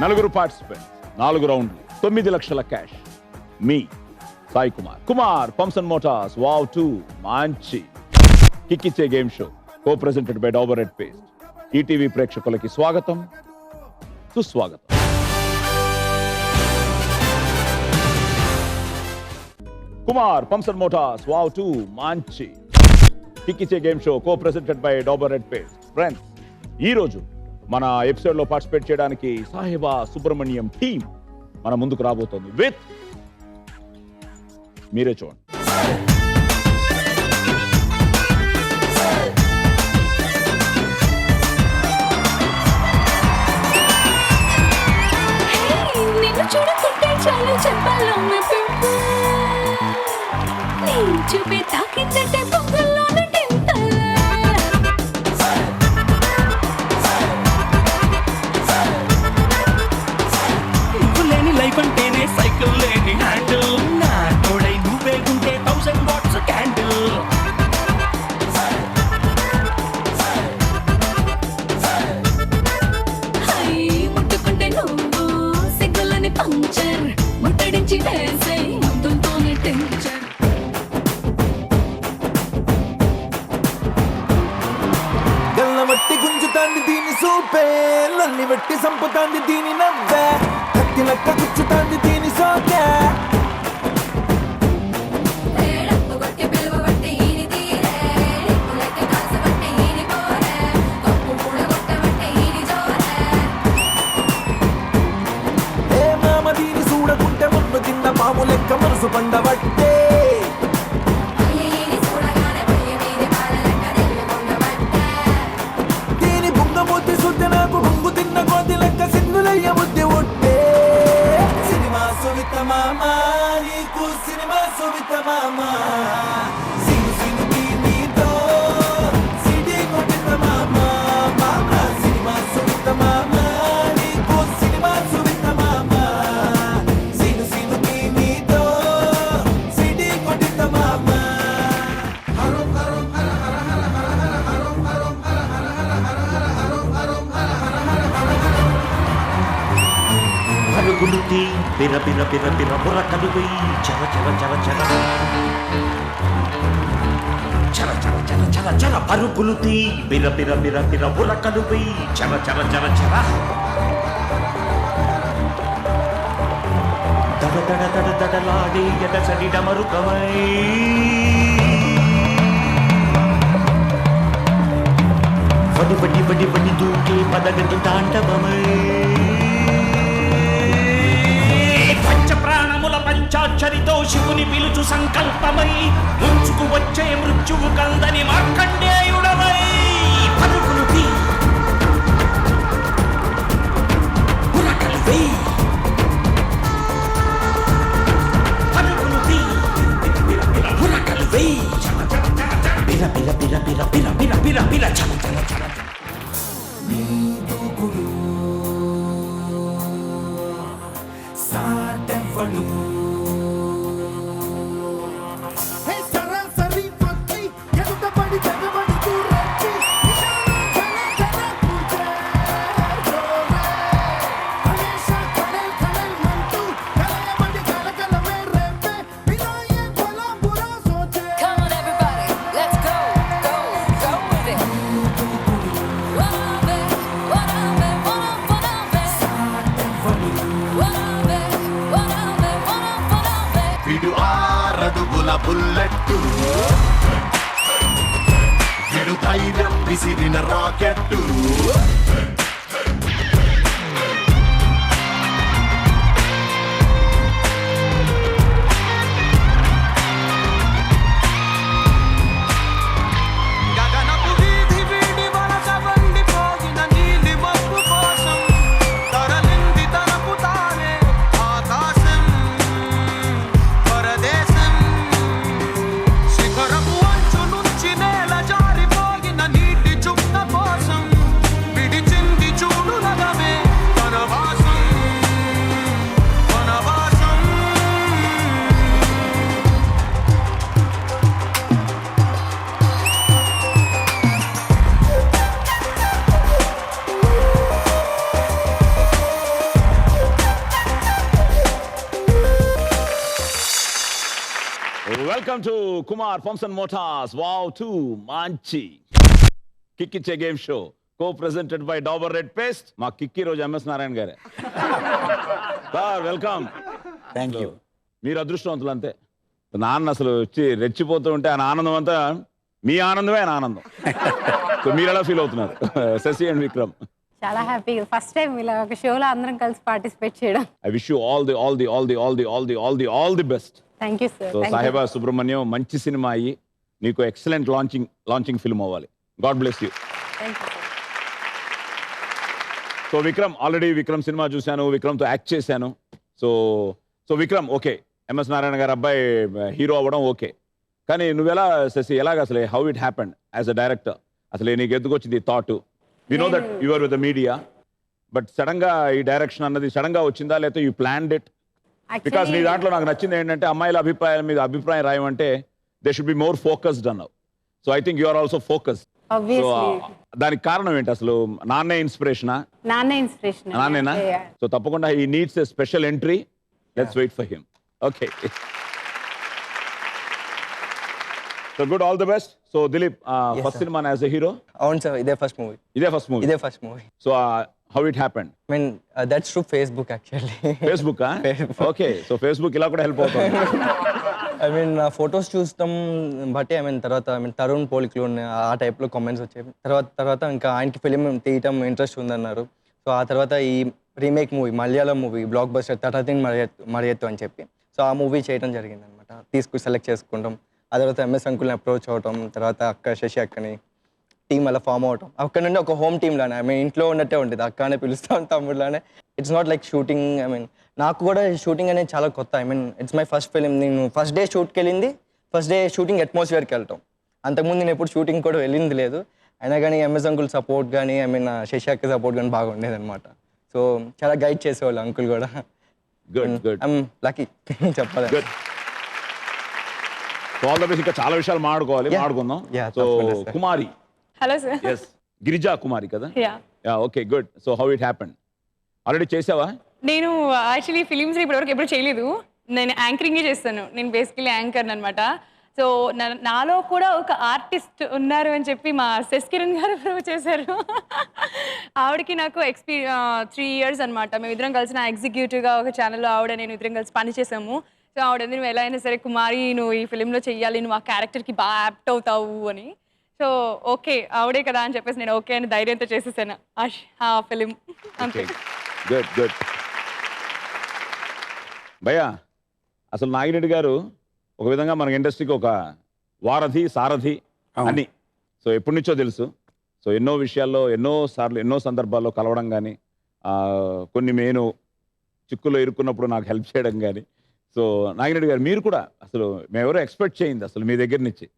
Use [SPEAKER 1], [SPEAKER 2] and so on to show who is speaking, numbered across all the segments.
[SPEAKER 1] నలుగురు పార్టిసిపెంట్స్, 4 రౌండ్లు, 9 లక్షల క్యాష్. మీ Sai Kumar pumps motors wow 2 మంచి కిక్కిచ్చే game show co presented by Dabur red paste. ETV ప్రేక్షకులకి స్వాగతం, సుస్వాగతం. కుమార్ పంప్స్ మోటార్స్ వావ్ 2 మంచి కిక్కిచ్చే game show co presented by Dabur red paste. Friends, ఈ రోజు మన ఎపిసోడ్ లో పార్టిసిపేట్ చేయడానికి సాహిబా సుబ్రహ్మణ్యం టీం మన ముందుకు రాబోతోంది విత్, మీరే చూడండి.
[SPEAKER 2] చూపే తాకిందంటే పొంగల్లోనే
[SPEAKER 3] లేని లైఫ్ అంటేనే సైకిల్ లేని హ్యాండిల్, నా తోడై నువ్వే ఉంటే 1000 వాట్స్ క్యాండిల్.
[SPEAKER 2] ముట్టుకుంటే నువ్వు సిగ్గులని పంచర్ ముట్టడించి వేసే మందులతోనే టెన్షన్.
[SPEAKER 4] గల్లబట్టి గుంజుతాంది దీని సూపే, లల్లి బట్టి సంపుతాంది దీని నవ్వే, కత్తి లెక్క గుచ్చుతాంది దీని సోకే. ఏ మామ దీని చూడకుంటే మున్ను తిన్న పాము లెక్క మనసు పండబట్టే. బుద్ధి శుద్ధి నాకు బొంగు తిన్న కోతి లెక్క సింధులయ్య బుద్ధి ఒట్టే. సినిమా సువిత మామ నీకు సినిమా సువిత మామ, సిను సినుకి నీతో సిడి కొట్టిన మామ. మామ సినిమా సువిత మామ నీకు సినిమా సువిత మామ, సిను సినుకి నీతో సిడి కొట్టిన మామ.
[SPEAKER 3] పరుగులుతి బిర బిర బిర బిర బుర్ర కలువై చర చర చర చర చర చర చర చర చర పరుగులుతి బిర బిర బిర బిర బుర్ర కలువై చర చర చర చర దడ దడ దడ దడలాడే ఎడసడి డమరుకమై వడి వడి వడి వడి దూకే పదగతి తాండవమై ప్రాణముల పంచాక్షరితో శివుని పిలుచు సంకల్పమై ముంచుకు వచ్చే మృత్యువు కందని మార్కండేయుడవై పరుగులుతి పురకలువై పరుగులుతి పురకలువై బిర బిర బిర బిర బిర బిర బిర బిర చల చల చల
[SPEAKER 4] బుల్లెట్టు విడు ధైర్యం విసిరిన రాకెట్టు.
[SPEAKER 5] విడిచింది
[SPEAKER 1] welcome to Kumar pumps and motors wow 2 మంచి కిక్కిచ్చే game show co presented by Dabur red paste మా కిక్కి రోజు ఎంఎస్ నారాయణ గారే సార్ వెల్కమ్.
[SPEAKER 3] Thank you.
[SPEAKER 1] మీరు అదృష్టవంతులు అంతే. నాన్న అసలు వచ్చి రెచ్చిపోతూ ఉంటే ఆయన ఆనందం అంతా మీ ఆనందమే ఆయన ఆనందం. సో మీరు ఎలా ఫీల్ అవుతున్నారు శశి అండ్ విక్రమ్?
[SPEAKER 5] చాలా హ్యాపీగా ఫస్ట్ టైం ఇలా ఒక షోలో అందరం కలిసి పార్టిసిపేట్ చేయడం.
[SPEAKER 1] I wish you all the best.
[SPEAKER 5] Thank you sir.
[SPEAKER 1] So Saheba Subrahmanyam మంచి సినిమా అయ్యి నీకు ఎక్సలెంట్ లాంచింగ్ ఫిల్మ్ అవ్వాలి. God bless you.
[SPEAKER 5] Thank you.
[SPEAKER 1] So Vikram already Vikram cinema చూశాను, విక్రమ్తో యాక్ట్ చేశాను. So Vikram okay, MS Narayana గారు అబ్బాయి హీరో అవ్వడం ఓకే, కానీ నువ్వెలా శశి ఎలాగ అసలు how it happened as a director? అసలు నీకు ఎందుకు వచ్చింది thought? We know that you are with the media, but sudden గా ఈ డైరెక్షన్ అన్నది సడన్ గా వచ్చిందా లేకపోతే యూ ప్లాన్డ్ ఇట్? బికాస్ నీ దాంట్లో నాకు నచ్చింది ఏంటంటే అమ్మాయిల అభిప్రాయాల మీద అభిప్రాయం రాయమంటే they should be more focused అన్నావు. So I think you are also focused. So దానికి కారణం ఏంటి అసలు? నాన్నే ఇన్స్పిరేషనా?
[SPEAKER 5] నాన్న ఇన్స్పిరేషన్.
[SPEAKER 1] నాన్నేనా? సో తప్పకుండా he needs a special entry. Let's wait for him. Okay, so good, all the best. So Dilip, first cinema as a hero?
[SPEAKER 6] అవును సార్, ఇదే ఫస్ట్ మూవీ.
[SPEAKER 1] ఇదే first movie. So how it happened?
[SPEAKER 6] I mean that's through Facebook actually.
[SPEAKER 1] Facebook? Okay, so Facebook ఇలా కూడా help అవుతుంది.
[SPEAKER 6] I mean photos చూస్తాం బట్టి తర్వాత తరుణ్ పోలికలు ఆ టైప్లో కామెంట్స్ వచ్చాయి. తర్వాత ఇంకా ఆయనకి ఫిలిం తీయటం ఇంట్రెస్ట్ ఉందన్నారు. సో ఆ తర్వాత ఈ remake movie, Malayalam movie blockbuster Thattathin Marayathu అని చెప్పి, సో ఆ మూవీ చేయడం జరిగింది అనమాట. సెలెక్ట్ చేసుకుంటాం. ఆ తర్వాత ఎంఎస్ అంకుల్ని అప్రోచ్ అవటం, తర్వాత అక్క శశి అక్కని టీం అలా ఫామ్ అవటం. అక్కడ నుండి ఒక హోమ్ టీమ్ లానే, ఐ మీన్ ఇంట్లో ఉన్నట్టే ఉంటుంది. అక్కనే పిలుస్తాం, తమ్ముడులానే. It's not like shooting. I mean నాకు కూడా షూటింగ్ అనేది చాలా కొత్త. I mean it's my first film. నేను ఫస్ట్ డే షూట్కి వెళ్ళింది, ఫస్ట్ డే షూటింగ్ అట్మాస్ఫియర్కి వెళ్ళటం. అంతకుముందు నేను ఎప్పుడు షూటింగ్ కూడా వెళ్ళింది లేదు. అయినా కానీ ఎంఎస్ అంకుల్ సపోర్ట్ కానీ, ఐ మీన్ శశి అక్క సపోర్ట్ కానీ బాగా ఉండేది అనమాట. సో చాలా గైడ్ చేసేవాళ్ళు అంకుల్ కూడా. ఐఎమ్ లక్కీ చెప్పాలి.
[SPEAKER 1] All the best. ఇంకా చాలా విషయాలు మాట్లాడుకుందాం. So Kumari.
[SPEAKER 7] Hello sir.
[SPEAKER 1] Yes, Girija Kumari కదా?
[SPEAKER 7] Yeah.
[SPEAKER 1] Okay, good. So how it happened? Already చేసావా?
[SPEAKER 7] నేను యాక్చువల్లీ ఫిలిమ్స్ ఇప్పటివరకు ఎప్పుడు చేయలేదు. నేను యాంకరింగే చేస్తాను. నేను బేసికలీ యాంకర్ అనమాట. సో నాలో కూడా ఒక ఆర్టిస్ట్ ఉన్నారు అని చెప్పి మా సెస్ కిరణ్ గారు ప్రూవ్ చేశారు. ఆవిడకి నాకు 3 years అనమాట. మేము ఇద్దరం కలిసి నా ఎగ్జిక్యూటివ్గా ఒక ఛానల్లో ఆవిడ నేను ఇద్దరం కలిసి పనిచేసాము. సో ఆవిడ నువ్వు ఎలా అయినా సరే కుమారి, నువ్వు ఈ ఫిలింలో చెయ్యాలి, నువ్వు ఆ క్యారెక్టర్కి బాగా యాప్ట్ అవుతావు అని. సో ఓకే, ఆవిడే కదా అని చెప్పేసి నేను ఓకే అని ధైర్యంతో చేసేసాను ఆ ఫిలిం. అంతే.
[SPEAKER 1] గుడ్. భయ్యా, అసలు నాగిరెడ్డి గారు ఒక విధంగా మనకి ఇండస్ట్రీకి ఒక వారధి, సారథి అని. సో ఎప్పటి నుంచో తెలుసు. సో ఎన్నో విషయాల్లో ఎన్నో సందర్భాల్లో కలవడం కానీ, కొన్ని నేను చిక్కుల్లో ఇరుక్కున్నప్పుడు నాకు హెల్ప్ చేయడం కానీ. సో నాగిరెడ్డి గారు, మీరు కూడా అసలు మేమెవరో ఎక్స్పెక్ట్ చేయింది అసలు మీ దగ్గర నుంచి.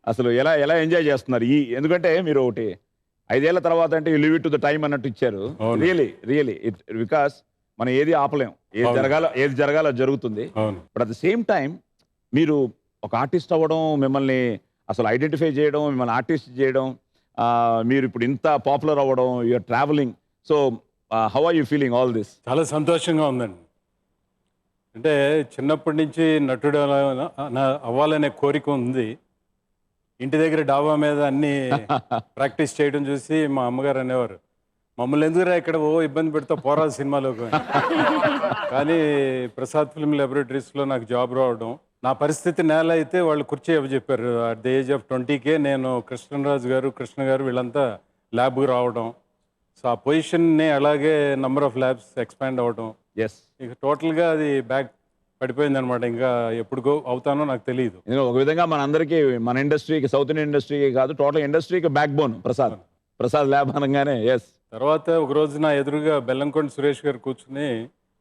[SPEAKER 1] అసలు ఎలా ఎంజాయ్ చేస్తున్నారు ఎందుకంటే మీరు ఒకటి 5 ఏళ్ల తర్వాత అంటే you live it to the time అన్నట్టు ఇచ్చారు. రియలీ ఇట్ బికాస్ మనం ఏది ఆపలేం, ఏది జరగాలో జరుగుతుంది. But at the same time మీరు ఒక ఆర్టిస్ట్ అవ్వడం, మిమ్మల్ని అసలు ఐడెంటిఫై చేయడం, మిమ్మల్ని ఆర్టిస్ట్ చేయడం, మీరు ఇప్పుడు ఇంత పాపులర్ అవ్వడం, you are traveling. So how are you feeling all this?
[SPEAKER 8] చాలా సంతోషంగా ఉందండి. అంటే చిన్నప్పటి నుంచి నటుడు అవ్వాలనే కోరిక ఉంది. ఇంటి దగ్గర డాబా మీద అన్ని ప్రాక్టీస్ చేయడం చూసి మా అమ్మగారు అనేవారు, మమ్మల్ని ఎందుకురా ఇక్కడ ఇబ్బంది పెడతా, పోరాదు సినిమాలోకి. కానీ ప్రసాద్ ఫిల్మ్ ల్యాబొరేటరీస్లో నాకు జాబ్ రావడం, నా పరిస్థితి నేల అయితే వాళ్ళు కుర్చీ చెప్పారు. అట్ ద ఏజ్ ఆఫ్ 20కే నేను కృష్ణ గారు వీళ్ళంతా ల్యాబ్కి రావడం. సో ఆ పొజిషన్ని అలాగే నంబర్ ఆఫ్ ల్యాబ్స్ ఎక్స్పాండ్ అవ్వడం. ఇక టోటల్గా అది బ్యాక్ పడిపోయింది అనమాట. ఇంకా ఎప్పుడు అవుతానో నాకు తెలియదు.
[SPEAKER 1] ఒక విధంగా మన అందరికీ, మన ఇండస్ట్రీకి, సౌత్ ఇండియన్ ఇండస్ట్రీకి కాదు, టోటల్ ఇండస్ట్రీకి బ్యాక్ బోన్ ప్రసాద్ ల్యాబ్ అనగానే.
[SPEAKER 8] తర్వాత ఒక రోజు నా ఎదురుగా బెల్లంకొండ సురేష్ గారు కూర్చుని,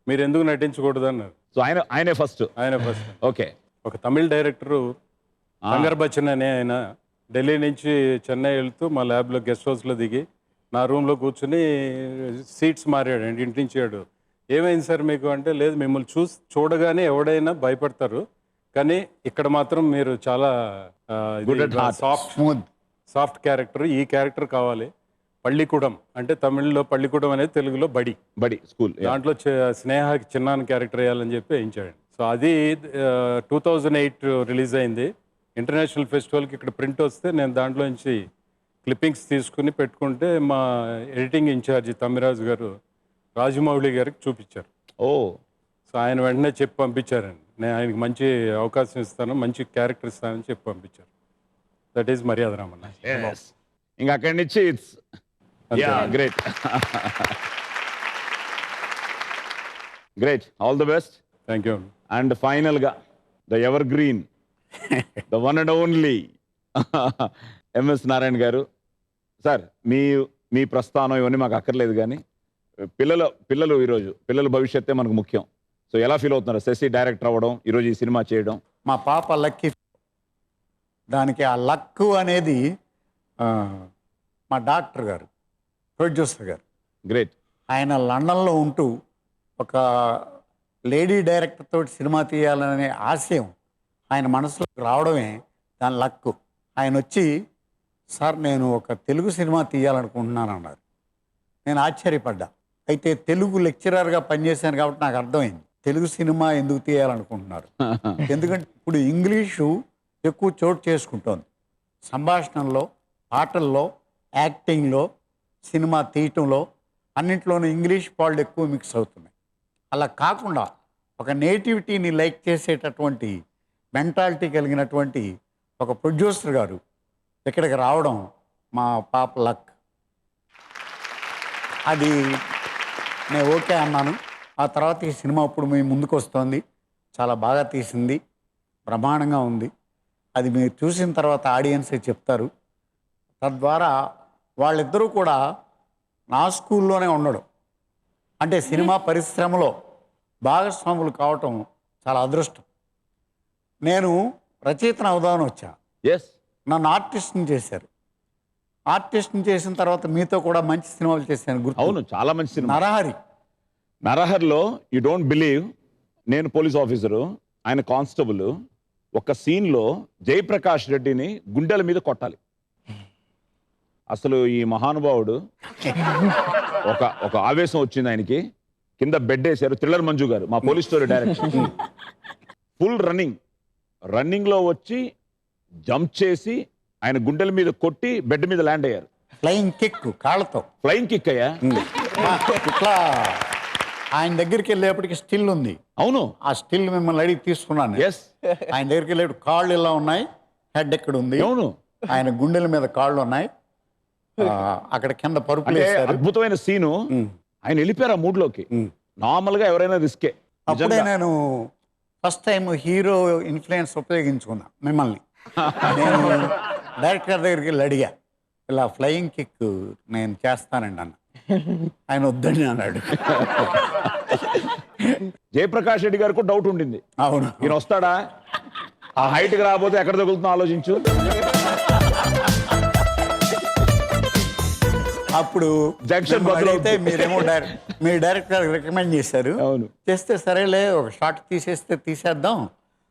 [SPEAKER 8] మీరు ఎందుకు నటించకూడదు అన్నారు.
[SPEAKER 1] సో ఆయనే ఫస్ట్.
[SPEAKER 8] ఓకే. ఒక తమిళ్ డైరెక్టరు బంగర్ బచ్చన్ అనే ఆయన ఢిల్లీ నుంచి చెన్నై వెళ్తూ మా ల్యాబ్లో గెస్ట్ హౌస్లో దిగి నా రూమ్లో కూర్చుని సీట్స్ మారాడు అండి. ఇంటి నుంచి ఏమైంది సార్ మీకు అంటే, లేదు మిమ్మల్ని చూడగానే ఎవడైనా భయపడతారు, కానీ ఇక్కడ మాత్రం మీరు చాలా సాఫ్ట్ క్యారెక్టర్, ఈ క్యారెక్టర్ కావాలి. పள்ளிக்கூడం అంటే తమిళ్లో పள்ளிக்கூడం అనేది, తెలుగులో బడి
[SPEAKER 1] స్కూల్.
[SPEAKER 8] దాంట్లో స్నేహకి చిన్నాన్న క్యారెక్టర్ వేయాలని చెప్పి వేయించాడు. సో అది 2008 రిలీజ్ అయింది. ఇంటర్నేషనల్ ఫెస్టివల్కి ఇక్కడ ప్రింట్ వస్తే నేను దాంట్లోంచి క్లిప్పింగ్స్ తీసుకుని పెట్టుకుంటే మా ఎడిటింగ్ ఇన్ఛార్జి తమ్మిరాజు గారు రాజమౌళి గారికి చూపించారు.
[SPEAKER 1] ఓ
[SPEAKER 8] సో ఆయన వెంటనే చెప్పి పంపించారండి, నేను ఆయనకి మంచి అవకాశం ఇస్తాను, మంచి క్యారెక్టర్ ఇస్తానని చెప్పి పంపించారు. దట్ ఈజ్ మర్యాద రామన్న.
[SPEAKER 1] ఇంకా అక్కడి నుంచి it's great. Great, all the best.
[SPEAKER 8] Thank you.
[SPEAKER 1] And final గా the evergreen, the one and only MS Narayana గారు. సార్ మీ ప్రస్థానం ఇవన్నీ మాకు అక్కర్లేదు, కానీ పిల్లలు ఈరోజు పిల్లల భవిష్యత్తే మనకు ముఖ్యం. సో ఎలా ఫీల్ అవుతున్నారు శశి డైరెక్టర్ అవ్వడం, ఈరోజు ఈ సినిమా చేయడం?
[SPEAKER 9] మా పాప లక్కీ. దానికి ఆ లక్ అనేది మా డాక్టర్ గారు, ప్రొడ్యూసర్ గారు.
[SPEAKER 1] గ్రేట్.
[SPEAKER 9] ఆయన లండన్లో ఉంటూ ఒక లేడీ డైరెక్టర్ తోటి సినిమా తీయాలనే ఆశయం ఆయన మనసులోకి రావడమే దాని లక్కు. ఆయన వచ్చి, సార్ నేను ఒక తెలుగు సినిమా తీయాలనుకుంటున్నాను అన్నారు. నేను ఆశ్చర్యపడ్డా. అయితే తెలుగు లెక్చరర్గా పనిచేశాను కాబట్టి నాకు అర్థమైంది తెలుగు సినిమా ఎందుకు తీయాలనుకుంటున్నారు. ఎందుకంటే ఇప్పుడు ఇంగ్లీషు ఎక్కువ చోటు చేసుకుంటోంది సంభాషణల్లో, పాటల్లో, యాక్టింగ్లో, సినిమా తీయటంలో, అన్నింటిలోనూ ఇంగ్లీష్ పాళ్ళు ఎక్కువ మిక్స్ అవుతున్నాయి. అలా కాకుండా ఒక నేటివిటీని లైక్ చేసేటటువంటి మెంటాలిటీ కలిగినటువంటి ఒక ప్రొడ్యూసర్ గారు ఇక్కడికి రావడం మా పాప లక్. అది నేను ఓకే అన్నాను. ఆ తర్వాత ఈ సినిమా ఇప్పుడు మీ ముందుకు వస్తుంది. చాలా బాగా తీసింది, బ్రహ్మాండంగా ఉంది. అది మీరు చూసిన తర్వాత ఆడియన్సే చెప్తారు. తద్వారా వాళ్ళిద్దరూ కూడా నా స్కూల్లోనే ఉండడం, అంటే సినిమా పరిశ్రమలో భాగస్వాములు కావటం చాలా అదృష్టం. నేను రచయితను అవుదామని వచ్చా.
[SPEAKER 1] ఎస్,
[SPEAKER 9] నన్ను ఆర్టిస్ట్ని చేశారు. ఆర్టిస్ట్ని చేసిన తర్వాత మీతో కూడా మంచి సినిమాలు చేశాను. గుర్తు?
[SPEAKER 1] అవును, చాలా మంచి సినిమా.
[SPEAKER 9] నరహరిలో
[SPEAKER 1] యూ డోంట్ బిలీవ్, నేను పోలీస్ ఆఫీసరు, ఆయన కానిస్టేబుల్. ఒక సీన్లో జయప్రకాష్ రెడ్డిని గుండెల మీద కొట్టాలి. అసలు ఈ మహానుభావుడు ఒక ఆవేశం వచ్చింది ఆయనకి. కింద బెడ్ వేశారు. థ్రిల్లర్ మంజు గారు, మా police story director, full running లో వచ్చి జంప్ చేసి ఆయన గుండెల మీద కొట్టి బెడ్ మీద ల్యాండ్ అయ్యారు.
[SPEAKER 9] ఫ్లయింగ్ కిక్, కాళ్ళతో
[SPEAKER 1] ఫ్లయింగ్ కిక్ అయ్యా.
[SPEAKER 9] ఇట్లా ఆయన దగ్గరికి వెళ్ళేప్పటికి స్టిల్ ఉంది.
[SPEAKER 1] అవును,
[SPEAKER 9] ఆ స్టిల్ మిమ్మల్ని అడిగి తీసుకున్నాను.
[SPEAKER 1] ఎస్,
[SPEAKER 9] ఆయన దగ్గరికి వెళ్ళేప్పుడు కాళ్ళు ఇలా ఉన్నాయి, హెడ్ ఎక్కడ ఉంది.
[SPEAKER 1] అవును,
[SPEAKER 9] ఆయన గుండెల మీద కాళ్ళు ఉన్నాయి, అక్కడ కింద పరుపులు వేశారు.
[SPEAKER 1] అద్భుతమైన సీను. ఆయన వెళ్ళిపోయారు ఆ మూడ్లోకి. నార్మల్ గా ఎవరైనా రిస్కే.
[SPEAKER 9] అప్పుడే నేను ఫస్ట్ టైం హీరో ఇన్ఫ్లుయెన్స్ ఉపయోగించుకున్నా మిమ్మల్ని. నేను డైరెక్టర్ దగ్గరికి వెళ్ళి అడిగా, ఇలా ఫ్లయింగ్ కిక్ నేను చేస్తానండి అన్న. ఆయన వద్దని అన్నాడు.
[SPEAKER 1] జయప్రకాష్ రెడ్డి గారికి డౌట్ ఉండింది,
[SPEAKER 9] అవును
[SPEAKER 1] ఈయన వస్తాడా, ఆ హైట్ కి రాకపోతే ఎక్కడ తగులుతుందో ఆలోచించు.
[SPEAKER 9] అప్పుడు
[SPEAKER 1] జంక్షన్
[SPEAKER 9] అయితే మీరేమో మీ డైరెక్టర్ రికమెండ్ చేశారు.
[SPEAKER 1] అవును,
[SPEAKER 9] చేస్తే సరేలే ఒక షార్ట్ తీసేద్దాం,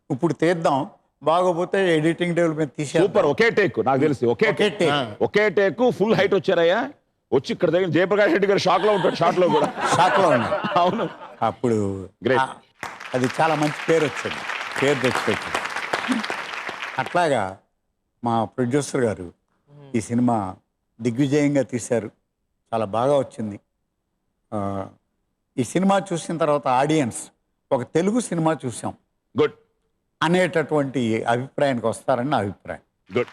[SPEAKER 9] ఇప్పుడు తీద్దాం, బాగోపోతే ఎడిటింగ్ టేబుల్ మీద తీసేద్దాం.
[SPEAKER 1] సూపర్. ఒకే టేక్, నాకు తెలిసి ఒకే టేక్ ఫుల్ హైట్ వచ్చారయ్యా. వచ్చి ఇక్కడ దగ్గర జయప్రకాష్ రెడ్డి గారు షాక్ లో ఉంటాడు, షార్ట్ లో కూడా
[SPEAKER 9] షాక్ లో ఉన్నాడు.
[SPEAKER 1] అవును,
[SPEAKER 9] అప్పుడు
[SPEAKER 1] గ్రేట్.
[SPEAKER 9] అది చాలా మంచి పేరు వచ్చింది, పేరు తెచ్చిపెట్టింది. అట్లాగా మా ప్రొడ్యూసర్ గారు ఈ సినిమా దిగ్విజయంగా తీశారు, చాలా బాగా వచ్చింది. ఈ సినిమా చూసిన తర్వాత ఆడియన్స్ ఒక తెలుగు సినిమా చూసాం
[SPEAKER 1] గుడ్
[SPEAKER 9] అనేటటువంటి అభిప్రాయానికి వస్తారని నా అభిప్రాయం.
[SPEAKER 1] Good,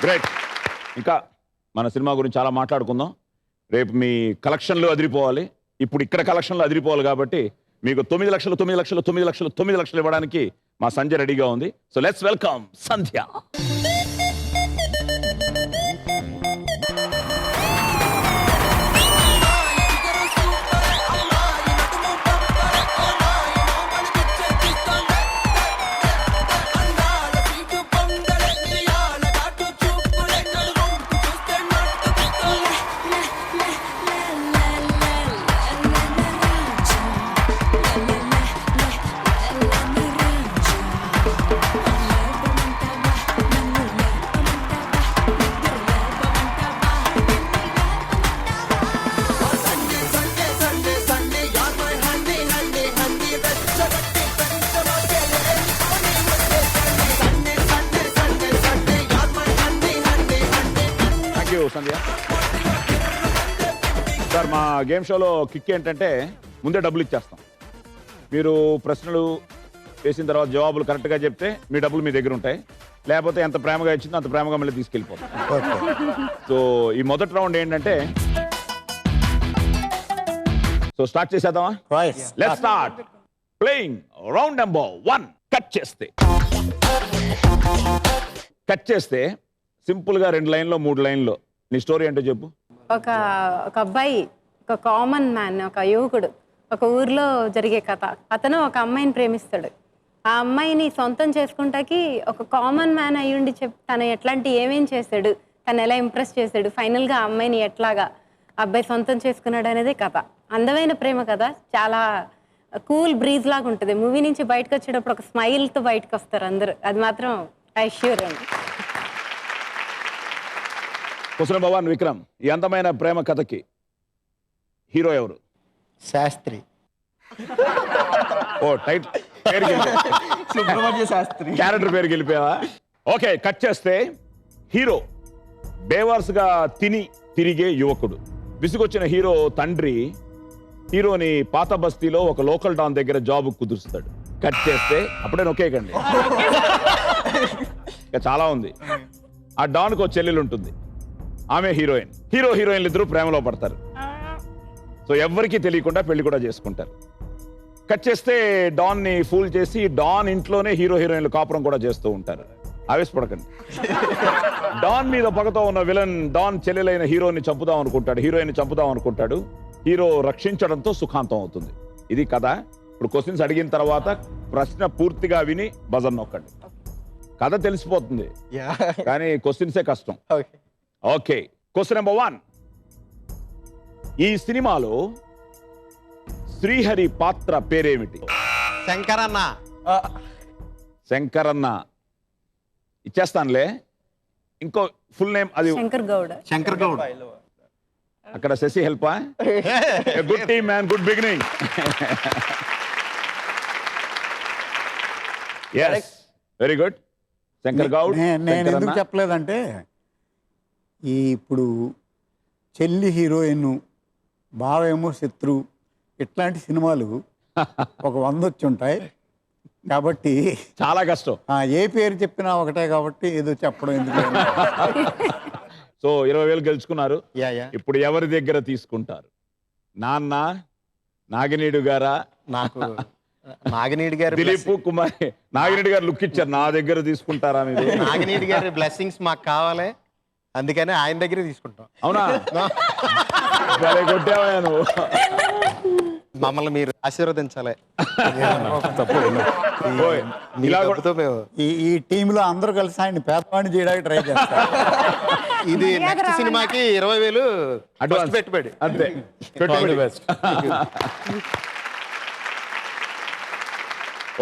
[SPEAKER 1] great. ఇంకా మన సినిమా గురించి చాలా మాట్లాడుకుందాం. రేపు మీ కలెక్షన్లు అదిరిపోవాలి. ఇప్పుడు ఇక్కడ కలెక్షన్లు అదిరిపోవాలి కాబట్టి మీకు 9 లక్షలు 9 లక్షలు 9 లక్షలు 9 లక్షలు ఇవ్వడానికి మా సంధ్య రెడీగా ఉంది. So let's welcome Sandhya. Sandhya. Sir మా గేమ్ షోలో కిక్ ఏంటంటే ముందే డబ్బులు ఇచ్చేస్తాం. మీరు ప్రశ్నలు వేసిన తర్వాత జవాబులు కరెక్ట్గా చెప్తే మీ డబ్బులు మీ దగ్గర ఉంటాయి. లేకపోతే ఎంత ప్రేమగా ఇచ్చిందో అంత ప్రేమగా మళ్ళీ తీసుకెళ్ళిపోతాం. సో ఈ మొదటి రౌండ్ ఏంటంటే సో స్టార్ట్ చేసేద్దామా? Let's start playing round number 1. Cut చేస్తే సింపుల్ గా 2 లైన్లో 3 లైన్లో నీ స్టోరీ ఏంటో చెప్పు.
[SPEAKER 5] ఒక అబ్బాయి, ఒక కామన్ మ్యాన్, ఒక యువకుడు, ఒక ఊర్లో జరిగే కథ. అతను ఒక అమ్మాయిని ప్రేమిస్తాడు. ఆ అమ్మాయిని సొంతం చేసుకుంటాకి ఒక కామన్ మ్యాన్ అయ్యుండి తను ఎట్లాంటి ఏమేం చేశాడు, తను ఎలా ఇంప్రెస్ చేశాడు, ఫైనల్గా ఆ అమ్మాయిని ఎట్లాగా అబ్బాయి సొంతం చేసుకున్నాడు అనేది కథ. అందమైన ప్రేమ కథ, చాలా కూల్ బ్రీజ్ లాగా ఉంటుంది. మూవీ నుంచి బయటకు వచ్చేటప్పుడు ఒక స్మైల్తో బయటకు వస్తారు అందరూ. అది మాత్రం ఐష్యూర్ అండి.
[SPEAKER 1] క్వశ్చన్ నెంబర్ 1 విక్రమ్, ఈ అందమైన ప్రేమ కథకి హీరో ఎవరు?
[SPEAKER 6] శాస్త్రి.
[SPEAKER 1] ఓ టైట్ పేరు
[SPEAKER 6] సుబ్రహ్మణ్య శాస్త్రి.
[SPEAKER 1] క్యారెక్టర్ పేరు గెలిపావా? ఓకే, కట్ చేస్తే హీరో బేవర్స్ గా తిరిగే యువకుడు. విసుగొచ్చిన హీరో తండ్రి హీరోని పాత బస్తీలో ఒక లోకల్ డాన్ దగ్గర జాబ్ కుదురుస్తాడు. కట్ చేస్తే అప్పుడే నొక్కేయకండి, ఇంకా చాలా ఉంది. ఆ డాన్కి ఒక చెల్లెలు ఉంటుంది, ఆమె హీరోయిన్. హీరోయిన్లు ఇద్దరు ప్రేమలో పడతారు. సో ఎవ్వరికీ తెలియకుండా పెళ్లి కూడా చేసుకుంటారు. కట్ చేస్తే డాన్ ని ఫూల్ చేసి డాన్ ఇంట్లోనే హీరోయిన్లు కాపురం కూడా చేస్తూ ఉంటారు. ఆవేశపడకండి. డాన్ మీద పగతో ఉన్న విలన్ డాన్ చెల్లెలైన హీరోని చంపుదాం అనుకుంటాడు, హీరోయిన్ చంపుదాం అనుకుంటాడు. హీరో రక్షించడంతో సుఖాంతం అవుతుంది. ఇది కథ. ఇప్పుడు క్వశ్చన్స్ అడిగిన తర్వాత ప్రశ్న పూర్తిగా విని బజర్ నొక్కండి. కథ తెలిసిపోతుంది కానీ క్వశ్చన్సే కష్టం. Okay, question number 1. ఈ సినిమాలో శ్రీహరి పాత్ర పేరేమిటి?
[SPEAKER 6] శంకరన్న.
[SPEAKER 1] శంకరన్న ఇచ్చేస్తానులే. ఇంకో ఫుల్ నేమ్ అది
[SPEAKER 5] శంకర్ గౌడ్.
[SPEAKER 1] అక్కడ శశి హెల్పా? Good team man, good beginning. yes, very good. Shankar Goud.
[SPEAKER 9] నేను ఎందుకు చెప్పలేదంటే ఇప్పుడు చెల్లి హీరోయిన్, బావేమో శత్రు, ఇట్లాంటి సినిమాలు ఒక 100 వచ్చి ఉంటాయి కాబట్టి
[SPEAKER 1] చాలా కష్టం.
[SPEAKER 9] ఏ పేరు చెప్పినా ఒకటే కాబట్టి ఏదో చెప్పడం ఎందుకు.
[SPEAKER 1] సో 20,000 గెలుచుకున్నారు. ఇప్పుడు ఎవరి దగ్గర తీసుకుంటారు? నాన్న, నాగినీడు గారా?
[SPEAKER 6] నాకు నాగినీడి గారు,
[SPEAKER 1] దిలీప్ కుమార్. నాగినీడు గారు లుక్ ఇచ్చారు, నా దగ్గర తీసుకుంటారా మీరు?
[SPEAKER 6] నాగినీడి గారి బ్లెస్సింగ్స్ మాకు కావాలి, అందుకని ఆయన దగ్గరే తీసుకుంటాం.
[SPEAKER 1] అవునా? కొట్టావా నువ్వు?
[SPEAKER 6] మమ్మల్ని మీరు ఆశీర్వదించాలి.
[SPEAKER 9] ఈ టీంలో అందరూ కలిసి ఆయన పేదవాడిని చేయడానికి ట్రై చేస్తారు.
[SPEAKER 6] ఇది నెక్స్ట్ సినిమాకి 20,000 అడ్వాన్స్ పెట్టుబడి.
[SPEAKER 1] అంతే.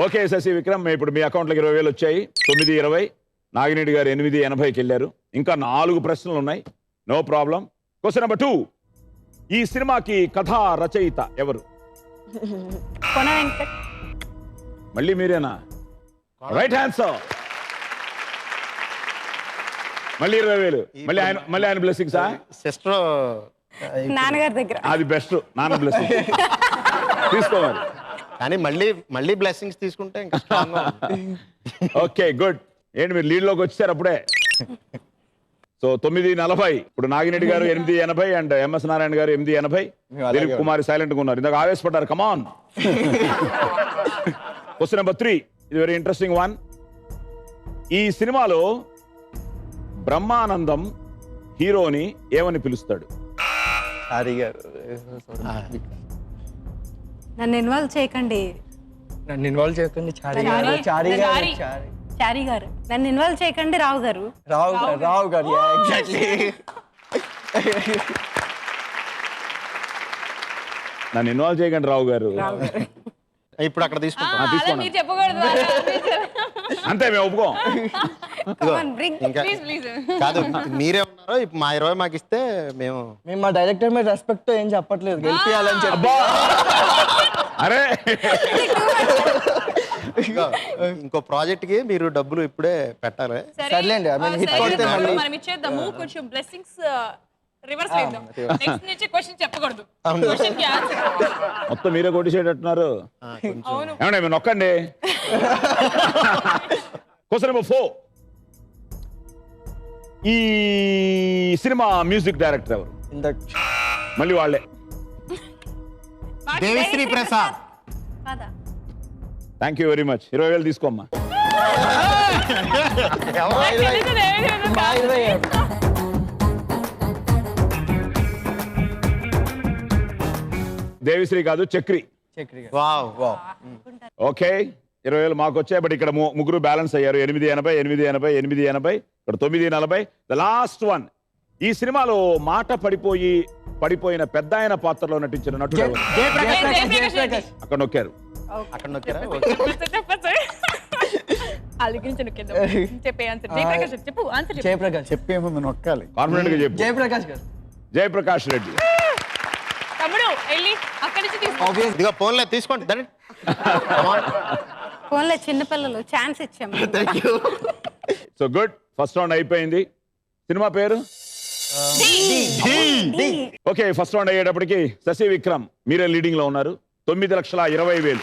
[SPEAKER 1] ఓకే శశి, విక్రమ్, ఇప్పుడు మీ అకౌంట్లోకి 20,000 వచ్చాయి. 9-20. నాగినేడి గారు 880కి వెళ్ళారు. ఇంకా 4 ప్రశ్నలు ఉన్నాయి. No problem. Question number 2. ఈ సినిమాకి కథా రచయిత ఎవరు? మళ్ళీ మీరేనా? Right answer. మళ్ళీ 20,000. మళ్ళీ ఆయన బ్లెస్సింగ్సా?
[SPEAKER 6] సిస్టర్
[SPEAKER 5] నాన్నగారి దగ్గర.
[SPEAKER 1] అది బెస్ట్, నాన్న బ్లెస్సింగ్ తీసుకోవాలి.
[SPEAKER 6] కానీ మళ్ళీ బ్లెస్సింగ్స్ తీసుకుంటే ఇంకా స్ట్రాంగ్.
[SPEAKER 1] Okay, good. ఏంటి మీరు లీడ్లోకి వచ్చారు అప్పుడే? సో 940. ఇప్పుడు నాగిరెడ్డి గారు 880 అండ్ ఎంఎస్ నారాయణ గారు 880. దిలీప్ కుమార్ సైలెంట్ గా ఉన్నారు, ఇందాక ఆవేశపడ్డారు. కమాన్. Question number 3. ఇది వెరీ ఇంట్రెస్టింగ్ వన్. ఈ సినిమాలో బ్రహ్మానందం హీరోని ఏమని పిలుస్తాడు?
[SPEAKER 5] నన్ను ఇన్వాల్వ్ చేయకండి. చారీ గారు. నన్ను ఇన్వాల్వ్ చేయకండి. రావు గారు.
[SPEAKER 1] నన్ను ఇన్వాల్వ్ చేయకండి రావు గారు.
[SPEAKER 6] ఇప్పుడు అక్కడ తీసుకుంటాం.
[SPEAKER 1] అంతే, మేము ఒప్పుకోం.
[SPEAKER 6] కాదు, మీరే ఉన్నారో ఇప్పుడు మా 20 మాకు ఇస్తే మేము
[SPEAKER 10] మా డైరెక్టర్ మీద రెస్పెక్ట్ ఏం చెప్పట్లేదు, గెలిపియాలని చెప్పి.
[SPEAKER 1] అరే
[SPEAKER 6] ఇంకో ప్రాజెక్ట్ కి మీరు డబ్బులు ఇప్పుడే పెట్టాలి.
[SPEAKER 7] సర్లేండి, మనం ఇచ్చేద్దాము. కొంచెం బ్లెస్సింగ్స్ రివర్స్ చేద్దాం. నెక్స్ట్ నుంచి క్వశ్చన్ చెప్పకూడదు. క్వశ్చన్ కి ఆన్సర్.
[SPEAKER 1] మొత్తం మీరే కొట్టేసేటట్టున్నారు.
[SPEAKER 7] అవును.
[SPEAKER 1] ఏమండి మీరు నొక్కండి. Question number 4. ఈ సినిమా మ్యూజిక్ డైరెక్టర్ ఎవరు? మళ్ళీ వాళ్ళే.
[SPEAKER 9] దేవిశ్రీ ప్రసాద్.
[SPEAKER 5] కాదా?
[SPEAKER 1] Thank you very much. 20,000 తీసుకోమ్మా. దేవిశ్రీ కాదు, చక్రి. ఓకే, 20,000 మాకు వచ్చాయి. బట్ ఇక్కడ ముగ్గురు బ్యాలెన్స్ అయ్యారు. 880, 880, 880, ఇక్కడ 940. The last one. ఈ సినిమాలో మాట పడిపోయిన పెద్ద ఆయన పాత్రలో నటించిన నటుడు ఎవరు? అక్కడ నొక్కారు.
[SPEAKER 7] చెప్పే ఆన్సర్ జయప్రకాష్. చెప్పు ఆన్సర్.
[SPEAKER 10] జయప్రకాష్.
[SPEAKER 9] చెప్పే ముందు నొక్కాలి.
[SPEAKER 1] కాన్ఫిడెంట్ గా చెప్పు.
[SPEAKER 10] జయప్రకాష్ గారు.
[SPEAKER 1] జయప్రకాష్ రెడ్డి.
[SPEAKER 7] తమ్ముడు వెళ్ళి అక్కడి నుంచి తీసుకో.
[SPEAKER 11] ఇదిగో ఫోన్లో తీసుకోండి.
[SPEAKER 5] ఫోన్లో చిన్నపిల్లలు ఛాన్స్ ఇచ్చాము.
[SPEAKER 1] So good. ఫస్ట్ రౌండ్ అయిపోయింది. సినిమా పేరు? ఓకే, ఫస్ట్ రౌండ్ అయ్యేటప్పటికి శశి విక్రమ్ మీరే లీడింగ్ లో ఉన్నారు. 9,20,000.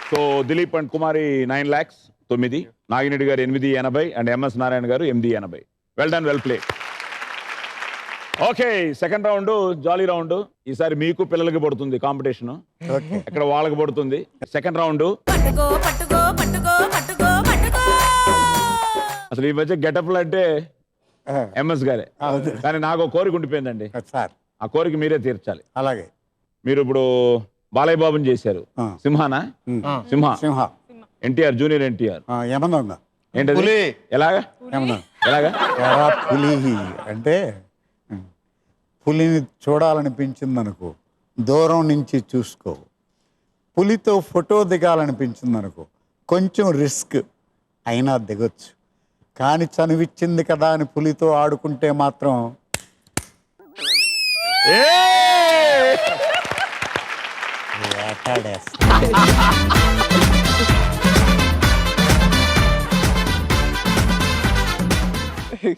[SPEAKER 1] So Dilip and Kumari 9 lakhs 9. Nagireddy garu 880 అండ్ MS Narayana garu 880. Well done, well play. Okay, second round jolly round. ఈసారి మీకు పిల్లలకి పడుతుంది కాంపిటీషన్. ఇక్కడ వాళ్ళకి పడుతుంది. Second round. అసలు ఈ మధ్య గెటప్లు అంటే ఎంఎస్ గారే. కానీ నాకు ఒక కోరిక ఉండిపోయిందండి
[SPEAKER 9] సార్.
[SPEAKER 1] ఆ కోరిక మీరే తీర్చాలి.
[SPEAKER 9] అలాగే.
[SPEAKER 1] మీరు ఇప్పుడు బాలయ్య బాబుని చేశారు. సింహానా? సింహ. ఎన్టీఆర్, జూనియర్ ఎన్టీఆర్.
[SPEAKER 9] యమదొంగ.
[SPEAKER 1] ఏంటది? ఎలాగా? ఎలాగా?
[SPEAKER 9] పులి అంటే పులిని చూడాలనిపించింది అనుకో, దూరం నుంచి చూసుకో. పులితో ఫోటో దిగాలనిపించింది అనుకో, కొంచెం రిస్క్ అయినా దిగొచ్చు. కానీ చనువిచ్చింది కదా అని పులితో ఆడుకుంటే మాత్రం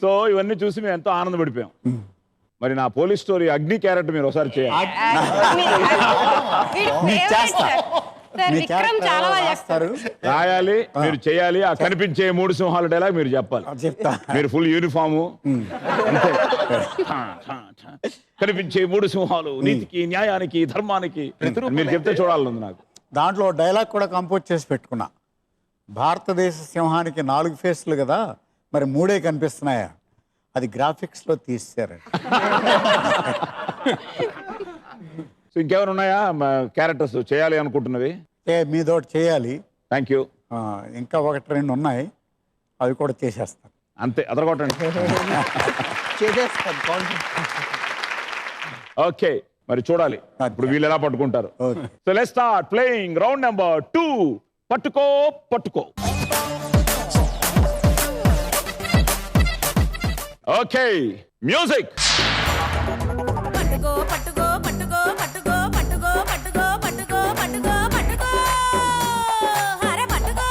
[SPEAKER 1] సో ఇవన్నీ చూసి మేము ఎంతో ఆనందపడిపోయాం. మరి నా పోలీస్ స్టోరీ అగ్ని క్యారెక్టర్ మీరు ఒకసారి చేయాలి. రాయాలి, మీరు చేయాలి. ఆ కనిపించే 3 సింహాల డైలాగ్ మీరు చెప్పాలి. మీరు ఫుల్ యూనిఫాము. కనిపించే 3 సింహాలు, నీతికి, న్యాయానికి, ధర్మానికి మీరు చెప్తే చూడాలని నాకు.
[SPEAKER 9] దాంట్లో డైలాగ్ కూడా కంపోజ్ చేసి పెట్టుకున్నా. భారతదేశ సింహానికి 4 ఫేస్లు కదా, మరి 3 కనిపిస్తున్నాయా? అది గ్రాఫిక్స్ లో తీసారండి.
[SPEAKER 1] సో ఇంకెవరు ఉన్నాయా క్యారెక్టర్స్ చేయాలి అనుకుంటున్నవి?
[SPEAKER 9] మీదోటి చేయాలి.
[SPEAKER 1] Thank you.
[SPEAKER 9] ఇంకా 1-2 ఉన్నాయి, అవి కూడా చేసేస్తాను.
[SPEAKER 1] అంతే, అదరగొట్టండి. ఓకే, మరి చూడాలి ఇప్పుడు వీళ్ళు ఎలా పట్టుకుంటారు. So let's start playing round number 2. పట్టుకో పట్టుకో. Okay, music.
[SPEAKER 2] పట్టుకో పట్టుకో పట్టుకో పట్టుకో పట్టుకో పట్టుకో పట్టుకో పట్టుకో పట్టుకో హరే పట్టుకో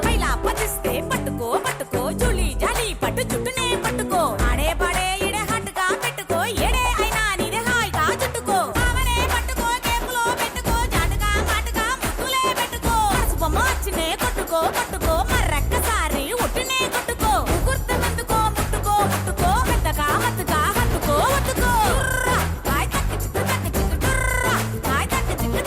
[SPEAKER 2] పైలా పచ్చిస్తే పట్టుకో పట్టుకో జులి జాలి పట్టు చుట్టునే పట్టుకో ఆడే పాడే ఇడే హట్టుగా పెట్టుకో ఏడే అయినా నీదే హాయిగా చుట్టుకో కావనే పట్టుకో కేపులో పెట్టుకో జాటుగా మాటుగా ముట్టులే పెట్టుకో పసుపమ్మ వచ్చినే కొట్టుకో పట్టుకో మర్రక్కసారి ఉట్టునే కొట్టుకో గుర్తు ముందుకో ముట్టుకో ముట్టుకో పెద్దగా మత్తుగా హత్తుకో ఒట్టుకో కాయ తక్కి చిక్కు టుర్రా కాయ తక్కి చిక్కు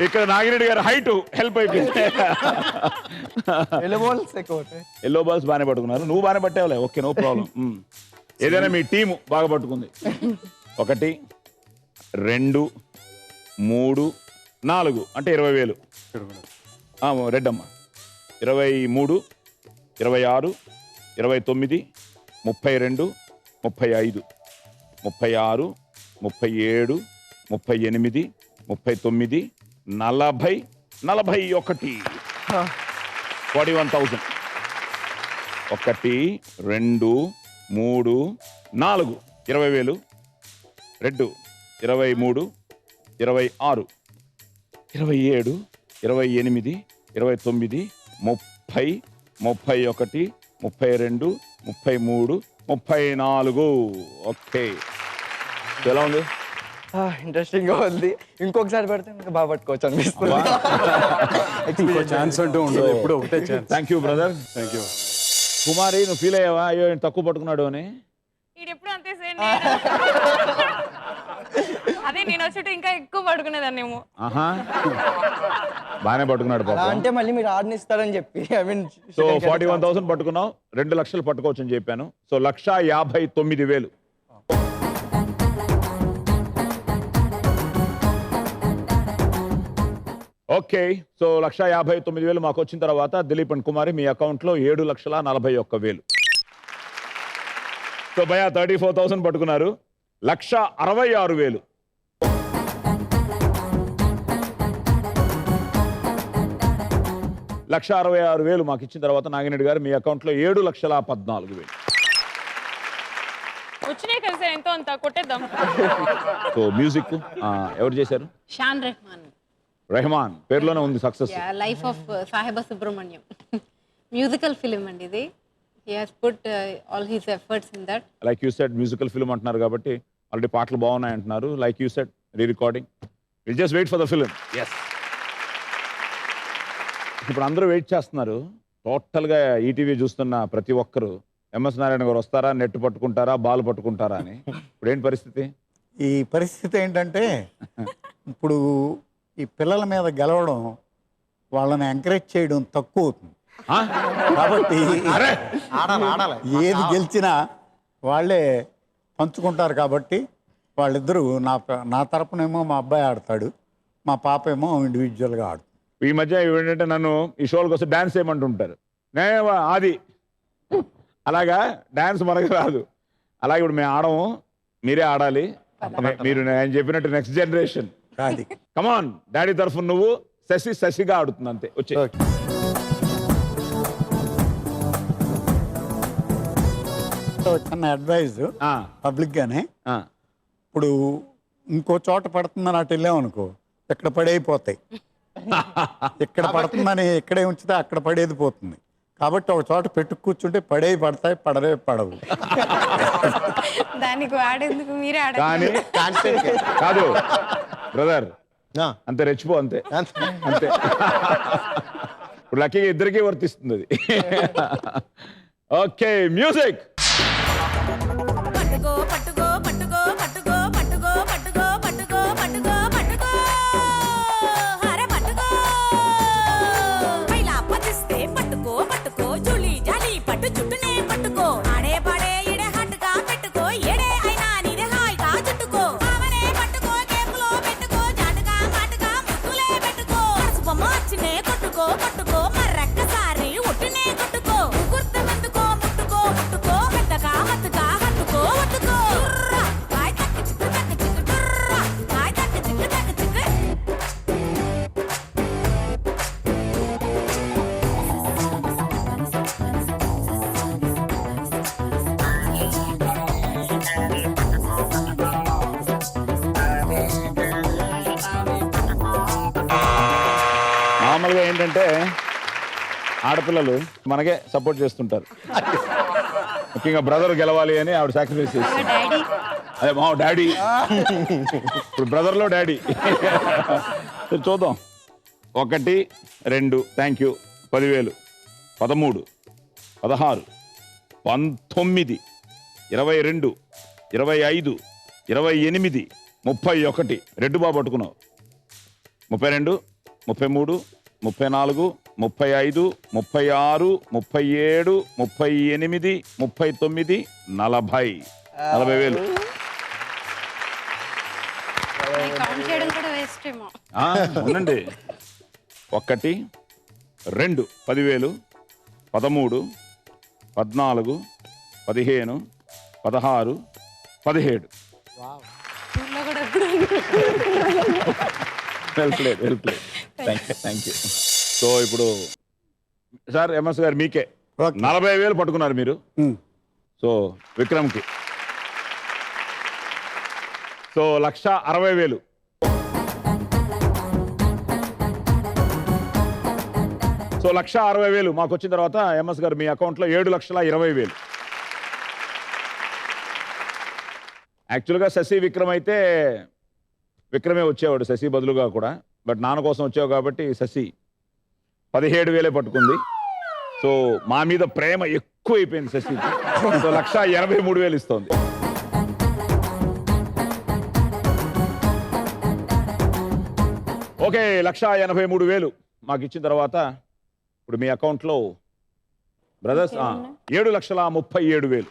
[SPEAKER 1] ఇక్కడ నాగిరెడ్డి గారు హైట్ హెల్ప్ అయిపోయింది. ఎల్లో బాల్స్ బాగానే పట్టుకున్నారు. నువ్వు బాగానే పట్టావులే. Okay, no problem. ఏదైనా మీ టీము బాగా పట్టుకుంది. 1, 2, 3, 4 అంటే 20,000. రెడ్డమ్మ 23, 26, 29, 32, 35, 36, 37, 38, 39, 40, 41. 41,000. 1, 2, 3, 4. 20,000. 2, 23, 26, 27, 28, 29, 30, 31, 32, 33, 34. ఓకే, ఎలా ఉంది?
[SPEAKER 6] ఇంట్రెస్టింగ్ గా ఉంది. ఇంకొకసారి పెడితే ఇంకా బాగా పట్టుకోవచ్చు అనిపిస్తుంది.
[SPEAKER 8] ఇంకో ఛాన్స్ అంటూ ఉండదు, ఎప్పుడు ఒకటే chance.
[SPEAKER 1] Thank you brother.
[SPEAKER 8] Thank you.
[SPEAKER 1] Kumari, నువ్వు ఫీల్ అయ్యావా? అయ్యో ఈయన తక్కువ పట్టుకున్నాడు అని?
[SPEAKER 7] ఎప్పుడు అంతే సార్. అదే నేను వచ్చి ఇంకా ఎక్కువ పడుకునేదాన్నేమో.
[SPEAKER 1] ఆహా, బాగానే పట్టుకున్నాడు
[SPEAKER 6] అలా
[SPEAKER 1] పాపం.
[SPEAKER 6] అంటే మళ్ళీ మీరు ఆడనిస్తారని చెప్పి
[SPEAKER 1] సో 41,000 పట్టుకున్నావు. 2 లక్షలు పట్టుకోవచ్చు అని చెప్పాను. సో 1,59,000. ఓకే, సో 1,59,000 మాకు వచ్చిన తర్వాత Dilip and Kumari me account లో 7,41,000. సో భయ 34,000 పట్టుకున్నారు. 1,66,000. 1,66,000 మాకు ఇచ్చిన తర్వాత నాగిరెడ్డి గారు మీ అకౌంట్ లో 7,14,000.
[SPEAKER 7] వచ్చినాయి కదా సార్, ఎంతో అంత కొట్టేద్దాం.
[SPEAKER 1] సో మ్యూజిక్ ఎవరు చేశారు?
[SPEAKER 5] షాన్ రెహమాన్.
[SPEAKER 1] రెహమాన్ పేరులోనే ఉంది success.
[SPEAKER 5] Life of Saheba Subrahmanyam. Musical film అండి ఇది. He has put all his efforts in that.
[SPEAKER 1] Like you said musical film అంటున్నారు కాబట్టి ఆల్రెడీ పాటలు బాగున్నాయి అంటున్నారు. Like you said re recording. Will just wait for the film. Yes, ఇప్పుడు అందరూ wait చేస్తున్నారు. టోటల్గా ఈటీవీ చూస్తున్న ప్రతి ఒక్కరు ఎంఎస్ నారాయణ గారు వస్తారా, నెట్ పట్టుకుంటారా, బాల్ పట్టుకుంటారా అని. ఇప్పుడు ఏంటి పరిస్థితి?
[SPEAKER 9] ఈ పరిస్థితి ఏంటంటే ఇప్పుడు ఈ పిల్లల మీద గెలవడం, వాళ్ళని ఎంకరేజ్ చేయడం తక్కువ అవుతుంది. కాబట్టి ఏది గెలిచినా వాళ్ళే పంచుకుంటారు. కాబట్టి వాళ్ళిద్దరూ నా తరపునేమో మా అబ్బాయి ఆడతాడు, మా పాప ఏమో ఇండివిజువల్గా ఆడుతుంది.
[SPEAKER 1] ఈ మధ్య ఏంటంటే నన్ను ఈ షోలకు వస్తే డాన్స్ చేయమంటుంటారు. నేనేమో అది అలాగా డాన్స్ మనకు రాదు. అలాగే ఇప్పుడు మేము ఆడము, మీరే ఆడాలి. మీరు నేను చెప్పినట్టు నెక్స్ట్ జనరేషన్. కమాన్, డాడీ తరఫున నువ్వు శశిగా ఆడుతుంది అంతే. వచ్చే
[SPEAKER 9] చిన్న అడ్వైజ్ పబ్లిక్ గానే, ఇప్పుడు ఇంకో చోట పడుతుందని అటు వెళ్ళామనుకో, ఇక్కడ పడైపోతాయి. ఇక్కడ పడుతుందని ఇక్కడే ఉంచితే అక్కడ పడేది పోతుంది. కాబట్టి ఒక చోట పెట్టు కూర్చుంటే పడేవి పడతాయి, పడవే పడవు.
[SPEAKER 5] దానికి వాడేందుకు మీరే
[SPEAKER 1] కానీ కాదు బ్రదర్, అంతే రెచ్చిపో, అంతే అంతే. ఇప్పుడు లక్కీగా ఇద్దరికీ వర్తిస్తుంది అది. Okay, music.
[SPEAKER 2] పట్టుకో పట్టుకో పట్టుకో పట్టుకో పట్టుకో పట్టుకో పట్టుకో పట్టుకో పట్టుకో హరే పట్టుకో పైలా పదిస్తే పట్టుకో పట్టుకో జూలి జాలి పట్టు చుట్టూనే పట్టుకో ఆడే పాడే ఇడే హట్టుగా పెట్టుకో ఏడే అయినా నీదే హాయిగా చుట్టుకో ఆవనే పట్టుకో కేపులో పెట్టుకో జాటుగా మాటుగా ముట్టులే పెట్టుకో బొమ్మ వచ్చినే కొట్టుకో కొట్టుకో మర్రక్కసారి ఒట్టునే కొట్టుకో గుర్తమందుకో ముట్టుకో ముట్టుకో పెద్దగా మత్తుగా హత్తుకో ఒట్టుకో కాయ తక్క చిక్కు కాయ తక్క చిక్కు
[SPEAKER 1] మామూలుగా ఏంటంటే ఆడపిల్లలు మనకే సపోర్ట్ చేస్తుంటారు. ముఖ్యంగా బ్రదర్ గెలవాలి అని ఆవిడ సాక్రిఫైస్ చేస్తారు.
[SPEAKER 5] డాడీ
[SPEAKER 1] అదే మా డాడీ, ఇప్పుడు బ్రదర్లో డాడీ. చూద్దాం. 1, 2, థ్యాంక్ యూ. 10,000, 13, 16, 19, 22, 25, 28, 31. రెడ్డు బాబు పట్టుకున్నావు. 32, 33, 34, 35, 36, 37, 38, 39, 40. 40,000.
[SPEAKER 5] కౌంట్ చేయడం కూడా వేస్ట్ ఏమో.
[SPEAKER 1] ఉండండి. 1, 2, 10,000, 13, 14, 15, 16, 17.
[SPEAKER 5] ఊళ్ళో కూడా ఎప్పుడు
[SPEAKER 1] well played thank you. So ఇప్పుడు సార్ ఎంఎస్ గారు మీకే
[SPEAKER 9] Okay.
[SPEAKER 1] 40,000 పట్టుకున్నారు మీరు. So విక్రమ్కి so 1,60,000. సో 1,60,000 మాకు వచ్చిన తర్వాత ఎంఎస్ గారు మీ అకౌంట్లో 7,20,000. యాక్చువల్గా శశి విక్రమ్ అయితే విక్రమే వచ్చేవాడు శశి బదులుగా కూడా, బట్ నాన్న కోసం వచ్చావు కాబట్టి శశి 17,000 పట్టుకుంది. సో మా మీద ప్రేమ ఎక్కువ అయిపోయింది శశి. సో 1,83,000 ఇస్తోంది. ఓకే 1,83,000 మాకు ఇచ్చిన తర్వాత ఇప్పుడు మీ అకౌంట్లో బ్రదర్స్ 7,37,000.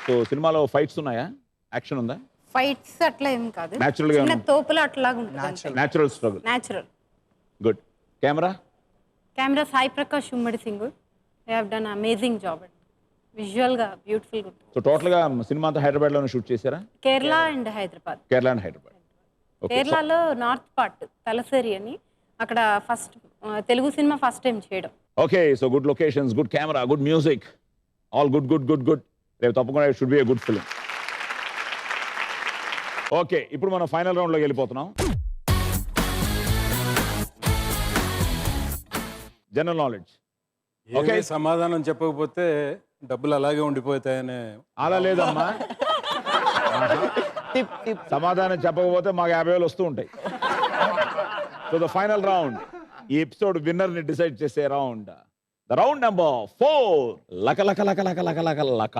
[SPEAKER 1] సో సినిమాలో ఫైట్స్ ఉన్నాయా, యాక్షన్ ఉందా?
[SPEAKER 5] ఫైట్స్ అట్లా ఏం కాదు,
[SPEAKER 1] Natural గా
[SPEAKER 5] చిన్న
[SPEAKER 1] ఉంది.
[SPEAKER 5] తోపులు అట్లాగా ఉంటుంది.
[SPEAKER 1] Natural struggle.
[SPEAKER 5] Natural.
[SPEAKER 1] Good. Camera
[SPEAKER 5] camera Sai Prakash Ummadi Singh. They have done amazing job. Visual గా బ్యూటిఫుల్ గా ఉంటుంది.
[SPEAKER 1] సో టోటల్గా సినిమా అంతా హైదరాబాద్లోనే షూట్ చేశారా?
[SPEAKER 5] Kerala and Hyderabad.
[SPEAKER 1] Kerala and Hyderabad. Okay.
[SPEAKER 5] కేరళలో నార్త్ పార్ట్ తలసేరి అని, అక్కడ first Telugu cinema first time చేయడం.
[SPEAKER 1] Okay so good locations, good camera, good music, all good good good good. రేపు తప్పకుండా it should be a good film. Okay ఇప్పుడు మనం ఫైనల్ రౌండ్లోకి వెళ్ళిపోతున్నాం. General knowledge.
[SPEAKER 8] ఓకే, సమాధానం చెప్పకపోతే డబ్బులు అలాగే ఉండిపోతాయనే.
[SPEAKER 1] అలా లేదమ్మా, సమాధానం చెప్పకపోతే మాకు 50,000 వస్తూ ఉంటాయి. సో ద ఫైనల్ రౌండ్, ఈ ఎపిసోడ్ విన్నర్ ని డిసైడ్ చేసే రౌండ్, ద రౌండ్ నెంబర్ 4. లక లక లక లక లక లక లక.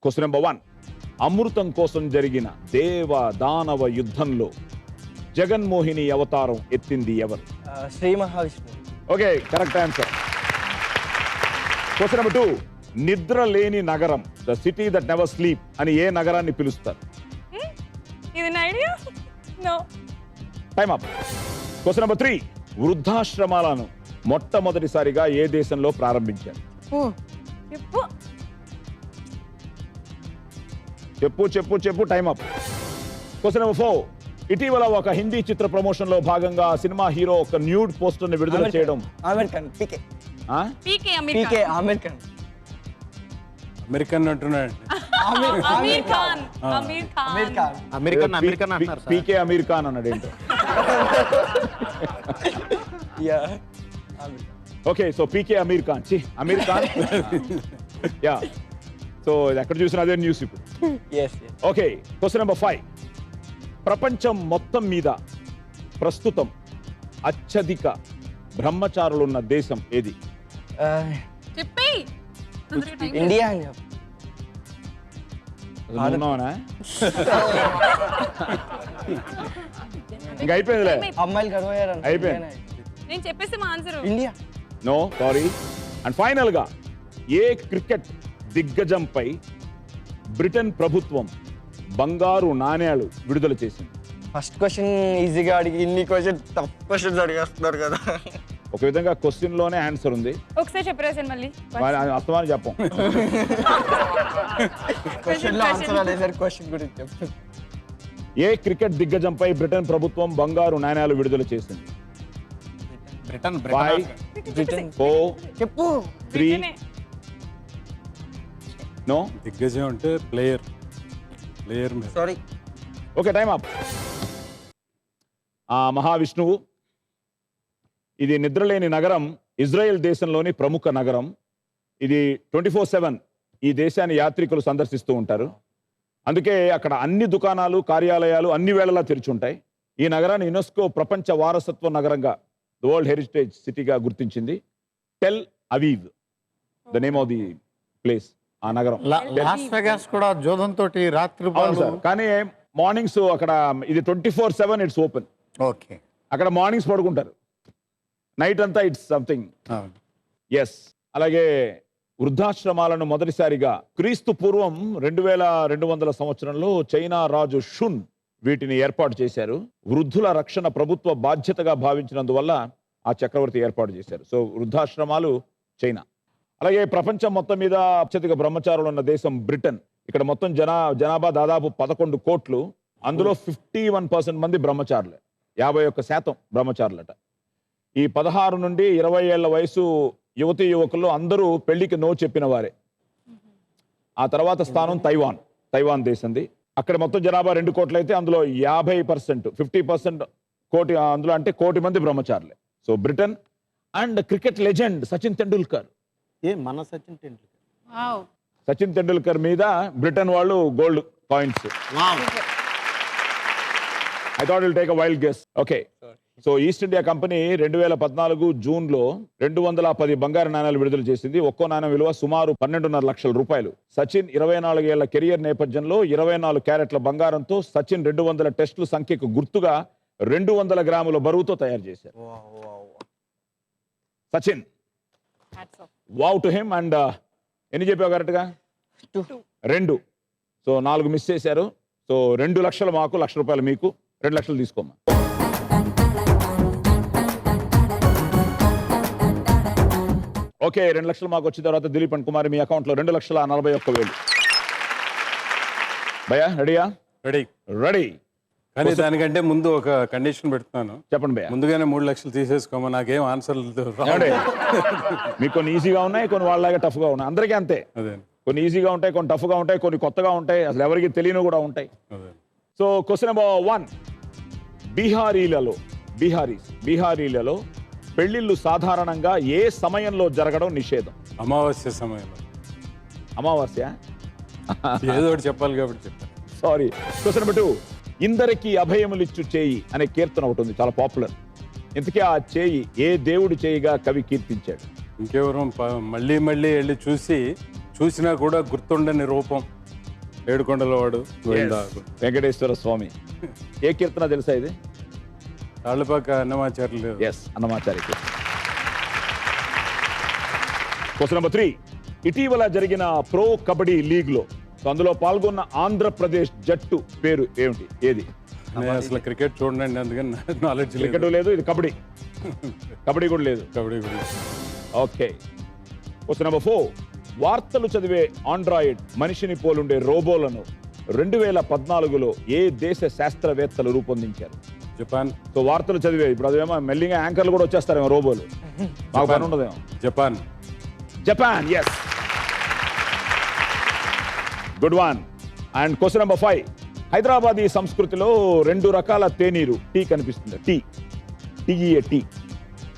[SPEAKER 1] Question number 1. అమృతం కోసం జరిగిన దేవ దానవ యుద్ధంలో జగన్మోహిని అవతారం ఎత్తింది ఎవరు?
[SPEAKER 6] Shri Mahavishnu.
[SPEAKER 1] Okay correct answer. Question number 2. నిద్ర లేని నగరం, the city that never sleep అని ఏ నగరాన్ని పిలుస్తారు?
[SPEAKER 7] ఇది నా idea. No.
[SPEAKER 1] Time up. Question number 3. వృద్ధాశ్రమాలను మొట్టమొదటిసారిగా ఏ దేశంలో ప్రారంభించారు?
[SPEAKER 7] చెప్పు.
[SPEAKER 1] చెప్పు చెప్పు చెప్పు. Time up. Question number 4. ఇటీవల ఒక హిందీ చిత్ర ప్రమోషన్ లో భాగంగా సినిమా హీరో ఒక న్యూడ్ పోస్టర్ ని విడుదల చేయడం.
[SPEAKER 6] ఆమిర్ ఖాన్. పీకే.
[SPEAKER 1] ఆ?
[SPEAKER 7] పీకే
[SPEAKER 6] పీకే ఆమిర్ ఖాన్.
[SPEAKER 8] అమెరికన్ అంటున్నాడు.
[SPEAKER 7] అమీర్ ఖాన్.
[SPEAKER 10] అమెరికన్ అంటున్నారు సార్.
[SPEAKER 1] పీకే అమీర్ ఖాన్ అన్నాడు ఏంటో.
[SPEAKER 6] Yeah.
[SPEAKER 1] Okay so PK Aamir Khan. Aamir Khan. Yeah. So ఎక్కడ చూసినా అదే న్యూస్ ఇప్పుడు.
[SPEAKER 6] yes.
[SPEAKER 1] Okay question number 5. ప్రపంచం మొత్తం మీద ప్రస్తుతం అత్యధిక బ్రహ్మచారులున్న దేశం ఏది?
[SPEAKER 7] చెప్పి.
[SPEAKER 6] ఇండియా అని చెప్పు.
[SPEAKER 1] ఉన్నావనా? ఇంకా అయిపోయిందిలే.
[SPEAKER 6] అమ్మాయిలు కరువయ్యారు.
[SPEAKER 1] అయిపోయింది.
[SPEAKER 7] నేను చెప్పేసి మా answer
[SPEAKER 6] India.
[SPEAKER 1] No sorry. And final గా ఏ క్రికెట్ దిగ్గజంపై బ్రిటన్ ప్రభుత్వం బంగారు నాణేలు విడుదల చేసింది?
[SPEAKER 6] ఫస్ట్ క్వశ్చన్ ఈజీగా అడిగి ఇన్ని క్వశ్చన్ టఫ్ క్వశ్చన్స్ అడిగేస్తున్నారు కదా.
[SPEAKER 1] ఒక విధంగా క్వశ్చన్ లోనే ఆన్సర్ ఉంది.
[SPEAKER 7] ఒకసారి చెప్పరేసాను మళ్ళీ.
[SPEAKER 1] అస్తమానం చెప్పం.
[SPEAKER 6] క్వశ్చన్ లో ఆన్సర్ అడిగేసరికి క్వశ్చన్ గురించి చెప్పు.
[SPEAKER 1] ఏ క్రికెట్ దిగ్గజంపై బ్రిటన్ ప్రభుత్వం బంగారు నాణేలు విడుదల చేసింది?
[SPEAKER 10] Britain
[SPEAKER 1] 5
[SPEAKER 6] Britain.
[SPEAKER 1] 4
[SPEAKER 6] చెప్పు.
[SPEAKER 1] 3 నో.
[SPEAKER 8] దిగ్గజం అంటే ప్లేయర్ మీద.
[SPEAKER 6] సారీ.
[SPEAKER 1] Okay time up. మహావిష్ణువు. ఇది నిద్రలేని నగరం ఇజ్రాయెల్ దేశంలోని ప్రముఖ నగరం. ఇది 24/7 ఈ దేశాన్ని యాత్రికులు సందర్శిస్తూ ఉంటారు. అందుకే అక్కడ అన్ని దుకాణాలు, కార్యాలయాలు అన్ని వేళలా తెరిచి ఉంటాయి. ఈ నగరాన్ని యునెస్కో ప్రపంచ వారసత్వ నగరంగా, ది వరల్డ్ హెరిటేజ్ సిటీగా గుర్తించింది. Tel Aviv the name of the place. ఆ నగరం.
[SPEAKER 9] లాస్ వెగాస్ కూడా జోదం తోటి రాత్రి.
[SPEAKER 1] అవును సార్, కానీ మార్నింగ్స్ అక్కడ ఇది 24/7 ఇట్స్ ఓపెన్.
[SPEAKER 9] ఓకే.
[SPEAKER 1] అక్కడ మార్నింగ్స్ పడుకుంటారు, నైట్ అంతా ఇట్స్ సంథింగ్. ఎస్. అలాగే వృద్ధాశ్రమాలను మొదటిసారిగా క్రీస్తు పూర్వం 2200 సంవత్సరంలో చైనా రాజు షున్ వీటిని ఏర్పాటు చేశారు. వృద్ధుల రక్షణ ప్రభుత్వ బాధ్యతగా భావించినందువల్ల ఆ చక్రవర్తి ఏర్పాటు చేశారు. సో వృద్ధాశ్రమాలు చైనా. అలాగే ప్రపంచం మొత్తం మీద అత్యధిక బ్రహ్మచారులు ఉన్న దేశం బ్రిటన్. ఇక్కడ మొత్తం జనాభా దాదాపు 11 కోట్లు. అందులో 51% మంది బ్రహ్మచారులే, 51% బ్రహ్మచారులట. ఈ 16 నుండి 20 ఏళ్ల వయసు యువతీ యువకుల్లో అందరూ పెళ్లికి నో చెప్పిన వారే. ఆ తర్వాత స్థానం తైవాన్ దేశంది. అక్కడ మొత్తం జనాభా 2 కోట్లు అయితే అందులో 50% కోటి, అందులో అంటే కోటి మంది బ్రహ్మచారులే. So Britain. And cricket legend Sachin Tendulkar.
[SPEAKER 10] మన సచిన్ టెండూల్కర్.
[SPEAKER 5] వావ్.
[SPEAKER 1] సచిన్ తెండూల్కర్ మీద బ్రిటన్ వాళ్ళు gold coins. I thought will take a wild guess. Okay, so East India Company 2014 జూన్లో 210 బంగారు నాణ్యాలు విడుదల చేసింది. ఒక్కో నాణ్యం విలువ సుమారు 12.5 లక్షల రూపాయలు. సచిన్ 24 ఏళ్ల కెరియర్ నేపథ్యంలో 24 క్యారెట్ల బంగారంతో సచిన్ 200 టెస్టుల సంఖ్యకు గుర్తుగా 200 గ్రాముల బరువుతో తయారు చేశారు. Sachin, wow to him. And ఎన్ని చెప్పావు కరెక్ట్గా? 2. సో 4 మిస్ చేశారు. సో 2 లక్షలు మాకు, 1 లక్ష రూపాయలు మీకు. 2 లక్షలు తీసుకోమ్మా. ఓకే, 2 లక్షలు మాకు వచ్చిన తర్వాత దిలీప్ అండ్ కుమారి మీ అకౌంట్లో 2,41,000. భయ్యా రెడీయా? రెడీ.
[SPEAKER 8] కానీ దానికంటే ముందు ఒక కండిషన్ పెడుతున్నాను.
[SPEAKER 1] చెప్పండి భయ్యా.
[SPEAKER 8] ముందుగానే 3 లక్షలు తీసేసుకోమా, నాకేం ఆన్సర్లు
[SPEAKER 1] మీకు కొన్ని ఈజీగా ఉన్నాయి, కొన్ని వాళ్ళలాగా టఫ్గా ఉన్నాయి. అందరికీ అంతే.
[SPEAKER 8] అదే,
[SPEAKER 1] కొన్ని ఈజీగా ఉంటాయి, కొన్ని టఫ్గా ఉంటాయి, కొన్ని కొత్తగా ఉంటాయి, అసలు ఎవరికి తెలియని కూడా ఉంటాయి.
[SPEAKER 8] అదే.
[SPEAKER 1] So question number 1. బీహారీలలో పెళ్లిళ్ళు సాధారణంగా ఏ సమయంలో జరగడం నిషేధం?
[SPEAKER 8] అమావాస్య సమయంలో.
[SPEAKER 1] అమావాస్య?
[SPEAKER 8] ఏదో ఒకటి చెప్పాలి కాబట్టి చెప్పాను.
[SPEAKER 1] సారీ. Question number 2. ఇందరికి అభయములిచ్చు చేయి అనే కీర్తన ఒకటి ఉంది, చాలా పాపులర్. ఇంతకీ ఆ చేయి ఏ దేవుడి చేయిగా కవి కీర్తించాడు?
[SPEAKER 8] ఇంకెవరు మళ్ళీ మళ్ళీ వెళ్ళి చూసినా కూడా గుర్తుండని రూపం, ఏడుకొండల వాడు
[SPEAKER 1] వెంకటేశ్వర స్వామి. ఏ కీర్తన తెలుసా ఇది?
[SPEAKER 8] తాళ్ళపాక అన్నమాచార్యులు.
[SPEAKER 1] ఎస్, అన్నమాచార్య. Question number 3. ఇటీవల జరిగిన ప్రో కబడ్డీ లీగ్ లో అందులో పాల్గొన్న ఆంధ్రప్రదేశ్ జట్టు పేరు ఏమిటి? ఏది?
[SPEAKER 8] నేను అసలు క్రికెట్ చూడండి, అందుకని నాలెడ్జ్.
[SPEAKER 1] క్రికెట్ లేదు, ఇది కబడ్డీ. కబడ్డీ కూడా లేదు.
[SPEAKER 8] కబడ్డీ కూడా.
[SPEAKER 1] ఓకే. Question number 4. వార్తలు చదివే ఆండ్రాయిడ్ మనిషిని పోలుండే రోబోలను 2014లో ఏ దేశ శాస్త్రవేత్తలు రూపొందించారు?
[SPEAKER 8] జపాన్.
[SPEAKER 1] సో వార్తలు చదివే, ఇప్పుడు అదేమో మెల్లిగా యాంకర్లు కూడా వచ్చేస్తారేమో రోబోలు. మాకు పని ఉండదేమో. Japan. Yes, good one. And question number 5. Hyderabadi సంస్కృతిలో 2 రకాల తేనీరు, టీ కనిపిస్తుంది. టీ.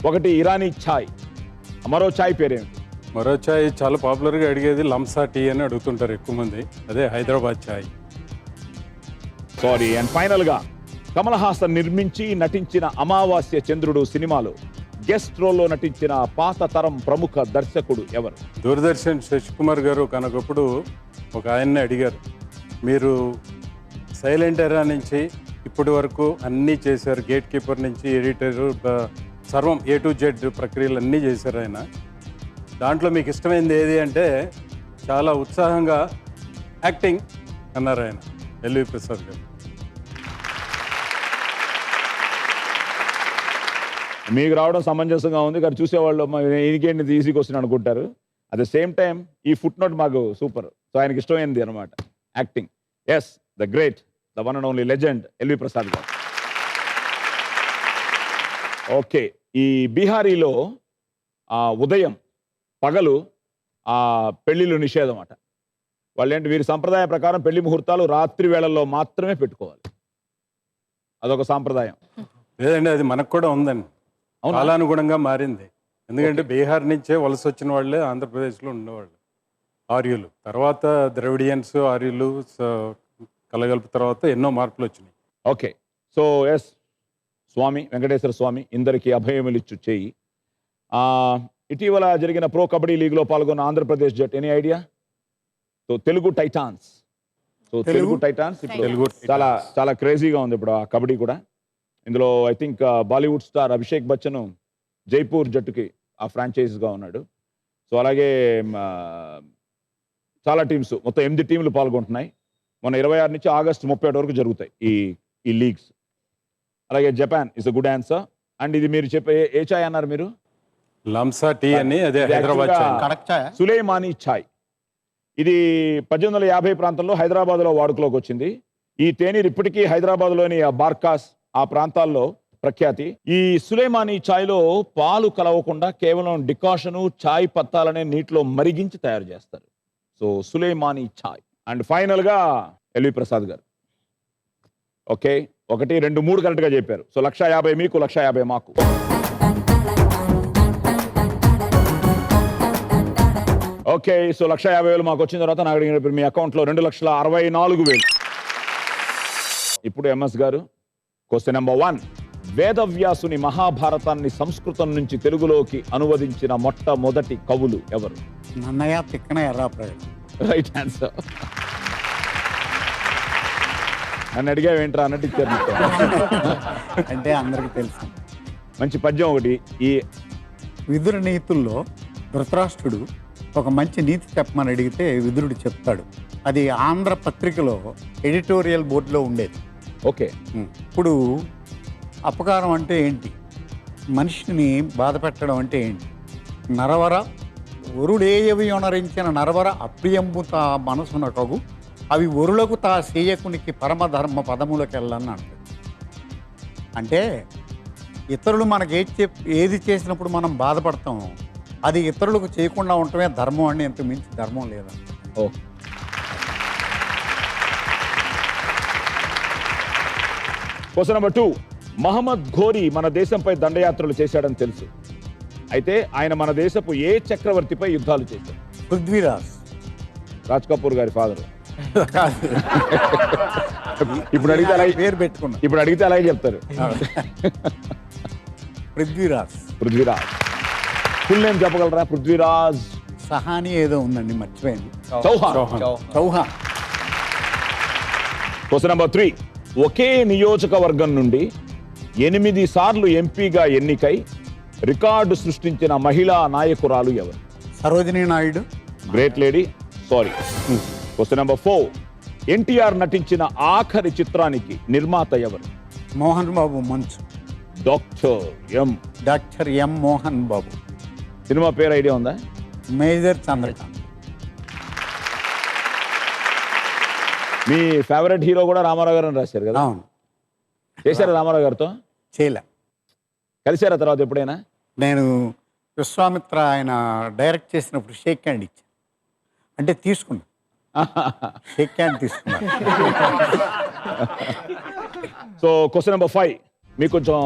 [SPEAKER 1] ఒకటి ఇరానీ ఛాయ్, మరో ఛాయ్ పేరేమిటి?
[SPEAKER 8] మరో ఛాయ్ చాలా పాపులర్గా అడిగేది లంసా టీ అని అడుగుతుంటారు ఎక్కువ మంది, అదే హైదరాబాద్ ఛాయ్.
[SPEAKER 1] సారీ. అండ్ ఫైనల్ గా కమల్ హాసన్ నిర్మించి నటించిన అమావాస్య చంద్రుడు సినిమాలో గెస్ట్ రోల్లో నటించిన పాత తరం ప్రముఖ దర్శకుడు ఎవరు?
[SPEAKER 8] దూరదర్శన్ శశికుమార్ గారు కనుకప్పుడు ఒక ఆయన్ని అడిగారు, మీరు సైలెంట్ ఎరా నుంచి ఇప్పటి వరకు అన్నీ చేశారు, గేట్ కీపర్ నుంచి ఎడిటర్ సర్వం A to Z ప్రక్రియలు అన్నీ చేశారు ఆయన. దాంట్లో మీకు ఇష్టమైంది ఏది అంటే చాలా ఉత్సాహంగా యాక్టింగ్ అన్నారు ఆయన, ఎల్వి ప్రసాద్ గారు.
[SPEAKER 1] మీకు రావడం సమంజసంగా ఉంది, కానీ చూసేవాళ్ళు ఈయనకేంటి ఈజీ క్వశ్చన్ అనుకుంటారు. అట్ ద సేమ్ టైం ఈ ఫుట్ నోట్ మాకు సూపర్. సో ఆయనకి ఇష్టమైంది అనమాట acting. Yes, the great, the one and only legend LV Prasad garu. Okay, ఈ బీహారీలో ఉదయం పగలు పెళ్లిళ్ళు నిషేధం అట. వాళ్ళేంటి, వీరి సంప్రదాయ ప్రకారం పెళ్లి ముహూర్తాలు రాత్రి వేళల్లో మాత్రమే పెట్టుకోవాలి. అదొక సాంప్రదాయం.
[SPEAKER 8] లేదండి, అది మనకు కూడా ఉందండి, కాలానుగుణంగా మారింది. ఎందుకంటే బీహార్ నుంచే వలస వచ్చిన వాళ్ళే ఆంధ్రప్రదేశ్లో ఉండేవాళ్ళు ఆర్యులు. తర్వాత ద్రవిడియన్స్, ఆర్యులు కలగలుపు తర్వాత ఎన్నో మార్పులు వచ్చినాయి.
[SPEAKER 1] Okay, so yes, Swami Venkateswara Swami ఇందరికీ అభయములిచ్చు చేయి. ఇటీవల జరిగిన ప్రో కబడ్డీ లీగ్లో పాల్గొన్న ఆంధ్రప్రదేశ్ జట్, any idea? So Telugu Titans. ఇప్పుడు చాలా చాలా క్రేజీగా ఉంది ఇప్పుడు ఆ కబడ్డీ కూడా. ఇందులో I think Bollywood star Abhishek Bachchan Jaipur జట్టుకి ఆ ఫ్రాంచైజీగా ఉన్నాడు. సో అలాగే చాలా టీమ్స్, మొత్తం 8 టీంలు పాల్గొంటున్నాయి. మొన్న 26 నుంచి ఆగస్టు 31 వరకు జరుగుతాయి ఈ లీగ్స్. అలాగే Japan is a good answer. And ఇది మీరు చెప్పే ఏ ఛాయ్ అన్నారు మీరు?
[SPEAKER 8] లంసా టీ అని, అదే హైదరాబాద్ ఛాయ్.
[SPEAKER 1] సులేమానీ ఛాయ్. ఇది 1850 ప్రాంతంలో హైదరాబాద్లో వాడుకలోకి వచ్చింది. ఈ తేనీరు ఇప్పటికీ హైదరాబాద్లోని ఆ బార్కాస్ ఆ ప్రాంతాల్లో ప్రఖ్యాతి. ఈ సులేమానీ ఛాయ్లో పాలు కలవకుండా కేవలం డికాషను ఛాయ్ పత్తాలనే నీటిలో మరిగించి తయారు చేస్తారు. So Soleimani chai. అండ్ ఫైనల్గా ఎల్వి ప్రసాద్ గారు. ఓకే, 1, 2, 3 కరెక్ట్గా చెప్పారు. సో 1,50,000 మీకు, 1,50,000 మాకు. ఓకే, సో 1,50,000 మాకు వచ్చిన తర్వాత నాకు అడిగిన మీ అకౌంట్లో 2,64,000. ఇప్పుడు ఎంఎస్ గారు, క్వశ్చన్ నెంబర్ 1. వేదవ్యాసుని మహాభారతాన్ని సంస్కృతం నుంచి తెలుగులోకి అనువదించిన మొట్టమొదటి కవులు ఎవరు?
[SPEAKER 9] నన్నయ్య తిక్కన ఎర్రాప్రాయుడు.
[SPEAKER 1] Right answer. నన్ను అడిగావేంట్రా అన్నట్టు ఇచ్చారు.
[SPEAKER 9] అంటే అందరికీ తెలుసు.
[SPEAKER 1] మంచి పద్యం ఒకటి. ఈ
[SPEAKER 9] విదుర నీతుల్లో ధృతరాష్ట్రుడు ఒక మంచి నీతి చెప్పమని అడిగితే విదురుడు చెప్తాడు. అది ఆంధ్ర పత్రికలో ఎడిటోరియల్ బోర్డులో ఉండేది.
[SPEAKER 1] ఓకే,
[SPEAKER 9] ఇప్పుడు అపకారం అంటే ఏంటి, మనిషిని బాధ పెట్టడం అంటే ఏంటి, నరవర వరుడేయవి ఒనరించిన నరవర అప్రియంబు తా మనసున కగు అవి వరులకు తా సేయకునికి పరమధర్మ పదములకెళ్ళని అంటాడు. అంటే ఇతరులు మనకి ఏది చేసినప్పుడు మనం బాధపడతామో అది ఇతరులకు చేయకుండా ఉండటమే ధర్మం అని, ఎంత మించి ధర్మం లేదా.
[SPEAKER 1] ఓ క్వశ్చన్ నెంబర్ 2. మహమ్మద్ ఘోరీ మన దేశంపై దండయాత్రలు చేశాడని తెలుసు. అయితే ఆయన మన దేశపు ఏ చక్రవర్తిపై యుద్ధాలు చేశాడు?
[SPEAKER 9] పృథ్వీరాజ్.
[SPEAKER 1] రాజ్ కపూర్ గారి ఫాదర్. ఇప్పుడు అడిగితే అలాగే
[SPEAKER 9] పేరు పెట్టుకున్నా.
[SPEAKER 1] ఇప్పుడు అడిగితే అలాగే చెప్తారు.
[SPEAKER 9] పృథ్వీరాజ్.
[SPEAKER 1] పృథ్వీరాజ్. ఫుల్ నేమ్ చెప్పగలరా? పృథ్వీరాజ్
[SPEAKER 9] సహాని ఏదో ఉందండి, మర్చిపోయింది.
[SPEAKER 1] చౌహాన్.
[SPEAKER 9] చౌహాన్.
[SPEAKER 1] Question number 3. ఒకే నియోజకవర్గం నుండి 8 సార్లు ఎంపీగా ఎన్నికై రికార్డు సృష్టించిన మహిళా నాయకురాలు ఎవరు?
[SPEAKER 9] Sarojini Naidu.
[SPEAKER 1] Great lady. Sorry. Question number 4. NTR నటించిన ఆఖరి చిత్రానికి నిర్మాత ఎవరు?
[SPEAKER 9] మోహన్ బాబు మంచు.
[SPEAKER 1] డాక్టర్
[SPEAKER 9] ఎం మోహన్ బాబు.
[SPEAKER 1] సినిమా పేరు ఐడియా ఉందా?
[SPEAKER 9] మేజర్ చంద్రకాంత్.
[SPEAKER 1] మీ ఫేవరెట్ హీరో కూడా రామారావు గారు అని రాశారు కదా?
[SPEAKER 9] అవును.
[SPEAKER 1] చేశారా రామారావు గారితో?
[SPEAKER 9] చేయలే.
[SPEAKER 1] కలిశారా తర్వాత ఎప్పుడైనా?
[SPEAKER 9] నేను విశ్వామిత్ర ఆయన డైరెక్ట్ చేసినప్పుడు షేక్ హ్యాండ్ ఇచ్చాను. అంటే తీసుకున్నా, షేక్ హ్యాండ్ తీసుకున్నా.
[SPEAKER 1] So question number 5. మీకు కొంచెం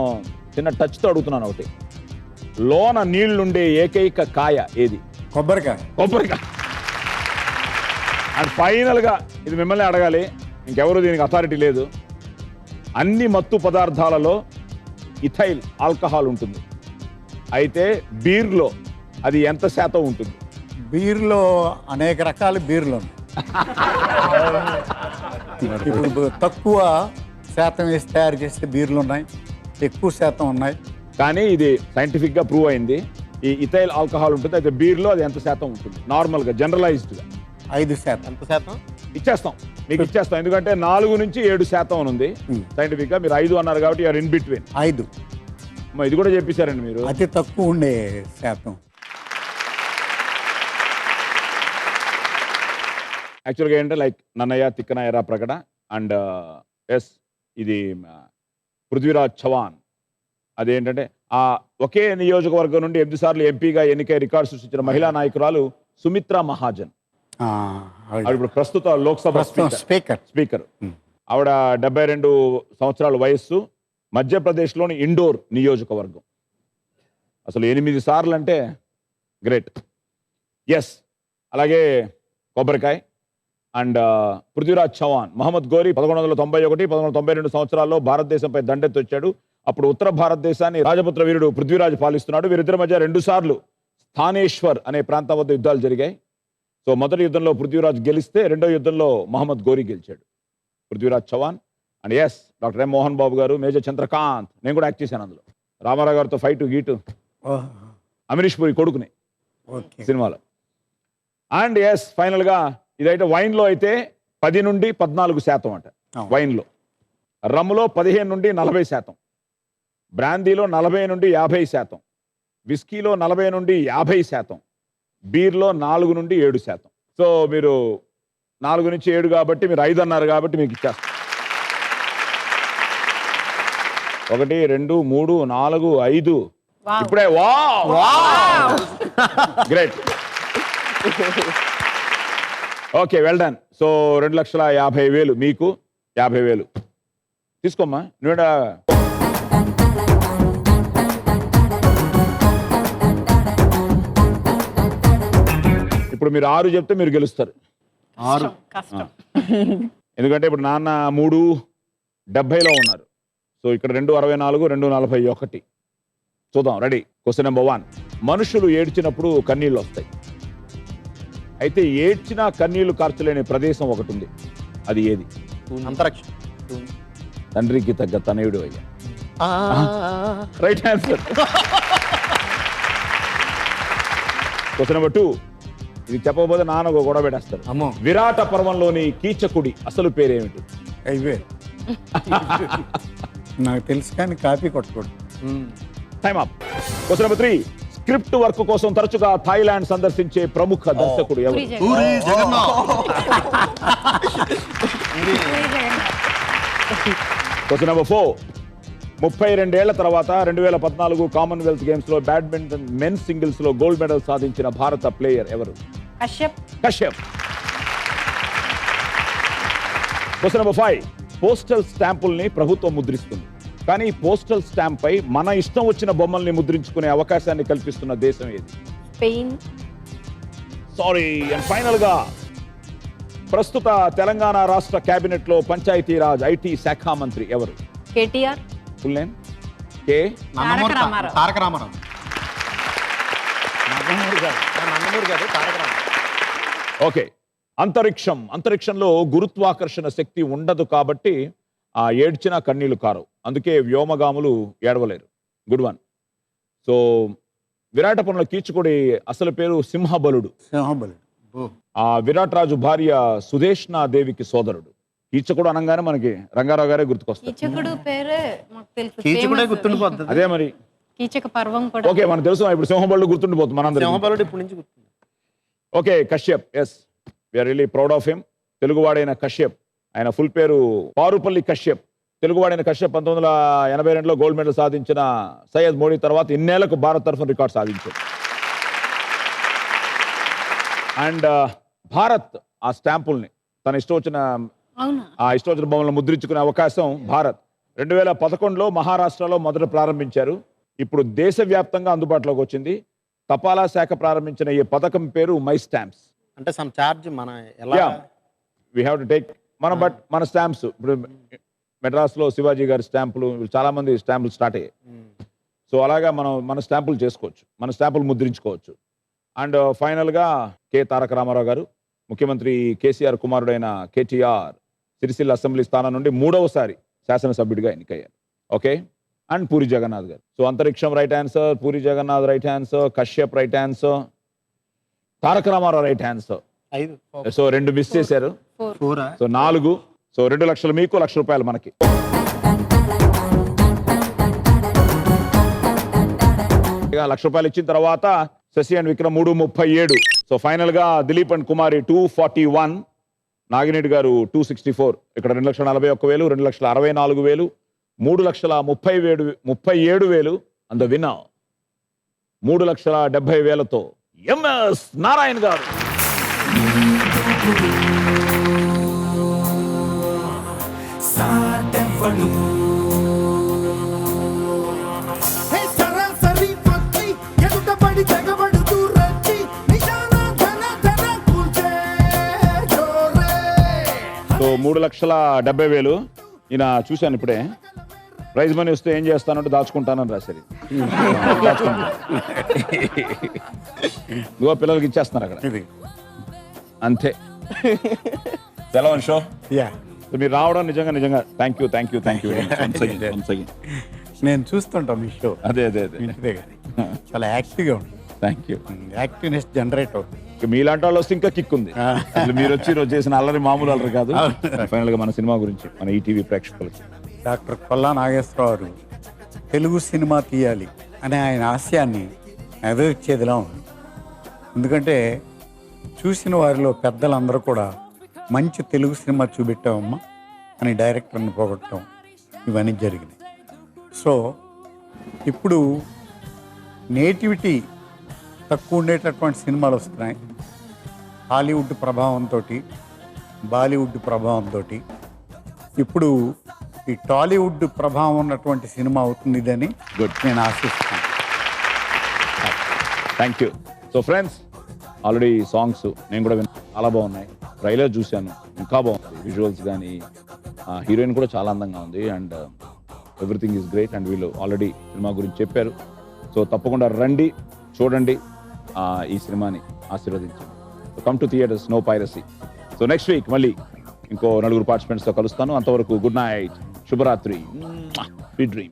[SPEAKER 1] చిన్న టచ్తో అడుగుతున్నాను ఒకటి. లోన నీళ్లుండే ఏకైక కాయ ఏది?
[SPEAKER 9] కొబ్బరికాయ.
[SPEAKER 1] కొబ్బరికాయ. అండ్ ఫైనల్గా ఇది మిమ్మల్ని అడగాలి, ఇంకెవరు దీనికి అథారిటీ లేదు. అన్ని మత్తు పదార్థాలలో ఇథైల్ ఆల్కహాల్ ఉంటుంది. అయితే బీర్లో అది ఎంత శాతం ఉంటుంది?
[SPEAKER 9] బీర్లో అనేక రకాల బీర్లు ఉన్నాయి. ఇప్పుడు తక్కువ శాతం వేసి తయారు చేసే బీర్లు ఉన్నాయి, ఎక్కువ శాతం ఉన్నాయి.
[SPEAKER 1] కానీ ఇది సైంటిఫిక్గా ప్రూవ్ అయింది. ఈ ఇథైల్ ఆల్కహాల్ ఉంటుంది. అయితే బీర్లో అది ఎంత శాతం ఉంటుంది నార్మల్గా జనరలైజ్డ్గా?
[SPEAKER 9] 5%.
[SPEAKER 10] ఎంత శాతం?
[SPEAKER 1] ఇచ్చేస్తాం, మీకు ఇచ్చేస్తాం. ఎందుకంటే 4 నుంచి 7% అని ఉంది సైంటిఫిక్గా. మీరు 5 అన్నారు కాబట్టి ఆర్ ఇన్ బిట్వీన్.
[SPEAKER 9] 5.
[SPEAKER 1] ఇది కూడా చెప్పేశారండి మీరు.
[SPEAKER 9] అతి తక్కువ ఉండే శాతం.
[SPEAKER 1] యాక్చువల్గా ఏంటంటే లైక్ నన్నయ్య, తిక్కన, ఎర్రా ప్రకట అండ్ ఎస్ ఇది పృథ్వీరాజ్ చవాన్. అదేంటంటే ఆ ఒకే నియోజకవర్గం నుండి 8 సార్లు ఎంపీగా ఎన్నికై రికార్డు సృష్టించిన మహిళా నాయకురాలు సుమిత్రా మహాజన్. ఆవిడ ఇప్పుడు ప్రస్తుత లోక్సభ స్పీకర్. ఆవిడ 72 సంవత్సరాల వయస్సు. మధ్యప్రదేశ్లోని ఇండోర్ నియోజకవర్గం. అసలు 8 సార్లు అంటే గ్రేట్. ఎస్. అలాగే కొబ్బరికాయ అండ్ పృథ్వీరాజ్ చవాన్. మహమ్మద్ ఘోరీ 1191, 1192 సంవత్సరాల్లో భారతదేశంపై దండెత్తి వచ్చాడు. అప్పుడు ఉత్తర భారతదేశాన్ని రాజపుత్ర వీరుడు పృథ్వీరాజ్ పాలిస్తున్నాడు. వీరిద్దరి మధ్య 2 సార్లు స్థానేశ్వర్ అనే ప్రాంతం వద్ద యుద్ధాలు జరిగాయి. సో మొదటి యుద్ధంలో పృథ్వీరాజ్ గెలిస్తే రెండో యుద్ధంలో మహమ్మద్ ఘోరీ గెలిచాడు. Prithviraj Chavan and yes doctor M Mohan Babu garu, major Chandrakant. నేను కూడా యాక్ట్ చేశాను అందులో. రామారావు గారితో ఫైట్ గీటు, అమరీష్ పురి కొడుకుని సినిమాలో. అండ్ ఎస్ ఫైనల్గా ఇదైతే వైన్లో అయితే 10 నుండి 14% అంట. వైన్లో. రమ్ములో 15 నుండి 40%, బ్రాందీలో 40 నుండి 50%, విస్కీలో 40 నుండి 50%, బీర్లో 4 నుండి 7%. సో మీరు 4 నుంచి 7 కాబట్టి మీరు 5 అన్నారు కాబట్టి మీకు ఇచ్చేస్తాం. 1 2 3 4 5 ఇప్పుడే great. Okay, well done. So 2,50,000 మీకు 50,000 తీసుకోమ్మా. నువ్వు ఇప్పుడు మీరు 6 చెప్తే మీరు గెలుస్తారు.
[SPEAKER 5] కష్టం.
[SPEAKER 1] ఎందుకంటే ఇప్పుడు నాన్న 370లో ఉన్నారు. సో ఇక్కడ 264 241. చూద్దాం. రెడీ. Question number 1. మనుషులు ఏడ్చినప్పుడు కన్నీళ్ళు వస్తాయి. అయితే ఏడ్చిన కన్నీళ్లు కార్చలేని ప్రదేశం ఒకటి ఉంది. అది ఏది?
[SPEAKER 10] అంతరిక్షం.
[SPEAKER 1] తండ్రికి తగ్గ తనయుడు అయ్యా. Right answer. Question number 2. ఇది చెప్పకపోతే నాన్న ఒక గొడవ పెట్టేస్తారు.
[SPEAKER 10] అమ్మో.
[SPEAKER 1] విరాట పర్వంలోని కీచకుడి అసలు పేరేమిటి?
[SPEAKER 9] అయివే నాకు తెలుసు కానీ కాపీ కొట్టకూడదు.
[SPEAKER 1] Time up. Question number 3. Script work కోసం తరచుగా థాయిలాండ్ సందర్శించే ప్రముఖ దర్శకుడు ఎవరు? Question number 4. 32 ఏళ్ల తర్వాత 2014 కామన్వెల్త్ గేమ్స్ లో బ్యాడ్మింటన్ మెన్స్ సింగిల్స్ లో గోల్డ్ మెడల్ సాధించిన భారత ప్లేయర్ ఎవరు? కశ్యప్. Question number 5. పోస్టల్ స్టాంపుల్ని ప్రభుత్వం ముద్రిస్తుంది. కానీ పోస్టల్ స్టాంప్ పై మన ఇష్టం వచ్చిన బొమ్మల్ని ముద్రించుకునే అవకాశాన్ని కల్పిస్తున్న దేశం ఏది?
[SPEAKER 5] స్పెయిన్.
[SPEAKER 1] సారీ. అండ్ ఫైనల్ గా ప్రస్తుత తెలంగాణ రాష్ట్ర కేబినెట్ లో పంచాయతీరాజ్ ఐటీ శాఖ మంత్రి ఎవరు?
[SPEAKER 5] KTR.
[SPEAKER 1] Full name? K
[SPEAKER 10] Taraka Ramarao.
[SPEAKER 1] Okay. అంతరిక్షంలో గురుత్వాకర్షణ శక్తి ఉండదు కాబట్టి ఆ ఏడ్చిన కన్నీళ్లు కారు. అందుకే వ్యోమగాములు ఏడవలేరు. Good one. సో విరాటపురంలో కీచకుడి అసలు పేరు సింహబలుడు. ఆ విరాట్ రాజు భార్య సుదేష్ణా దేవికి సోదరుడు. కీచకుడు అనగానే మనకి రంగారావు గారే గుర్తుకొస్తారు.
[SPEAKER 5] కీచకుడు పేరే మాకు తెలుసు.
[SPEAKER 10] కీచకుడే గుర్తుండిపోతుంది.
[SPEAKER 1] అదే మరి
[SPEAKER 5] కీచక పర్వం కూడా.
[SPEAKER 1] ఓకే, మనకు తెలుసు. ఇప్పుడు సింహబలుడు గుర్తుండిపోతుంది మనందరం.
[SPEAKER 10] సింహబలుడు ఇప్పటి నుంచి గుర్తుంది.
[SPEAKER 1] Okay, Kashyap. Yes, we're really proud of him. తెలుగువాడైన కశ్యప్. ఆయన ఫుల్ పేరు పారుపల్లి కశ్యప్. తెలుగువాడైన కశ్యప్ 1982లో గోల్డ్ మెడల్ సాధించిన సయ్యద్ మోడీ తర్వాత ఇన్నేళ్లకు భారత్ తరఫున రికార్డ్ సాధించాడు. అండ్ భారత్ ఆ స్టాంపుల్ని తన ఇష్టం వచ్చిన బొమ్మలను ముద్రించుకునే అవకాశం భారత్ 2011లో మహారాష్ట్రలో మొదట ప్రారంభించారు. ఇప్పుడు దేశవ్యాప్తంగా అందుబాటులోకి వచ్చింది. తపాలా శాఖ ప్రారంభించిన ఈ పథకం పేరు మై స్టాంప్స్.
[SPEAKER 10] అంటే సమ్ చార్జ్ మన ఎలా
[SPEAKER 1] వి హావ్ టు టేక్ మన స్టాంప్స్. ఇప్పుడు మెడ్రాస్లో శివాజీ గారి స్టాంపులు, చాలా మంది స్టాంపులు స్టార్ట్ అయ్యాయి. సో అలాగా మన స్టాంపులు చేసుకోవచ్చు, మన స్టాంపులు ముద్రించుకోవచ్చు. అండ్ ఫైనల్గా కె తారక రామారావు గారు, ముఖ్యమంత్రి కేసీఆర్ కుమారుడైన కేటీఆర్ సిరిసిల్ల అసెంబ్లీ స్థానం నుండి 3వసారి శాసనసభ్యుడిగా ఎన్నికయ్యారు. Okay. And puri Jagannadh garu. So అంతరిక్షం right answer, Puri Jagannath right answer, Kashyap right answer, Taraka Ramarao right answer.
[SPEAKER 10] 5.
[SPEAKER 1] So 2 miss చేశారు.
[SPEAKER 10] 4.
[SPEAKER 1] సో 4. సో 2 లక్షలు మీకు, ₹1,00,000 మనకి. ₹1,00,000 ఇచ్చిన తర్వాత Shashi and Vikram 337. So final గా దిలీప్ అండ్ కుమారి 241, నాగినేడు గారు 264. ఇక్కడ 2,41,000, 2,64,000, 3,37,000. అండ్ ద విన్నర్ 3,70,000తో ఎంఎస్ నారాయణ గారు. సో 3,70,000. ఈయన చూశాను ఇప్పుడే. ప్రైజ్ మనీ వస్తే ఏం చేస్తానంటే దాచుకుంటానని రాశారు. ఇదిగో పిల్లలకి ఇచ్చేస్తున్నారు అక్కడ. అంతే. సెలవు షో. మీరు రావడం నిజంగా థ్యాంక్ యూ.
[SPEAKER 9] నేను చూస్తుంటాను మీ షో.
[SPEAKER 1] అదే
[SPEAKER 9] చాలా యాక్టివ్గా ఉంటుంది.
[SPEAKER 1] Thank you.
[SPEAKER 9] యాక్టివ్నెస్ జనరేట్ అవుతుంది.
[SPEAKER 1] మీలాంటి వాళ్ళు వస్తే ఇంకా కిక్ ఉంది. మీరు వచ్చి ఈరోజు చేసిన అల్లరి మామూలు అల్లరి కాదు. ఫైనల్ గా మన సినిమా గురించి మన ఈటీవీ ప్రేక్షకులకి.
[SPEAKER 9] డాక్టర్ కొల్లా నాగేశ్వరరావు గారు తెలుగు సినిమా తీయాలి అనే ఆయన ఆశయాన్ని నెరవేర్చేదిలా ఉంది. ఎందుకంటే చూసిన వారిలో పెద్దలందరూ కూడా మంచి తెలుగు సినిమా చూపెట్టావమ్మా అని డైరెక్టర్ని పొగట్టడం ఇవన్నీ జరిగినాయి. సో ఇప్పుడు నేటివిటీ తక్కువ ఉండేటటువంటి సినిమాలు వస్తున్నాయి. హాలీవుడ్ ప్రభావంతో, బాలీవుడ్ ప్రభావంతో ఇప్పుడు ఈ టాలీవుడ్ ప్రభావం ఉన్నటువంటి సినిమా అవుతుంది ఇదని నేను ఆశిస్తున్నాను.
[SPEAKER 1] Thank you. So friends, already songs నేను కూడా విన్నాను, చాలా బాగున్నాయి. ట్రైలర్ చూశాను, ఇంకా బాగుంది. విజువల్స్ కానీ హీరోయిన్ కూడా చాలా అందంగా ఉంది. And everything is great. And వీళ్ళు ఆల్రెడీ సినిమా గురించి చెప్పారు. సో తప్పకుండా రండి, చూడండి, ఈ సినిమాని ఆశీర్వదించండి. So come to theatres, no piracy. So next week మళ్ళీ ఇంకో 4 పార్టిసిపెంట్స్తో కలుస్తాను. అంతవరకు గుడ్ నైట్, శుభరాత్రి, స్వీట్ డ్రీమ్.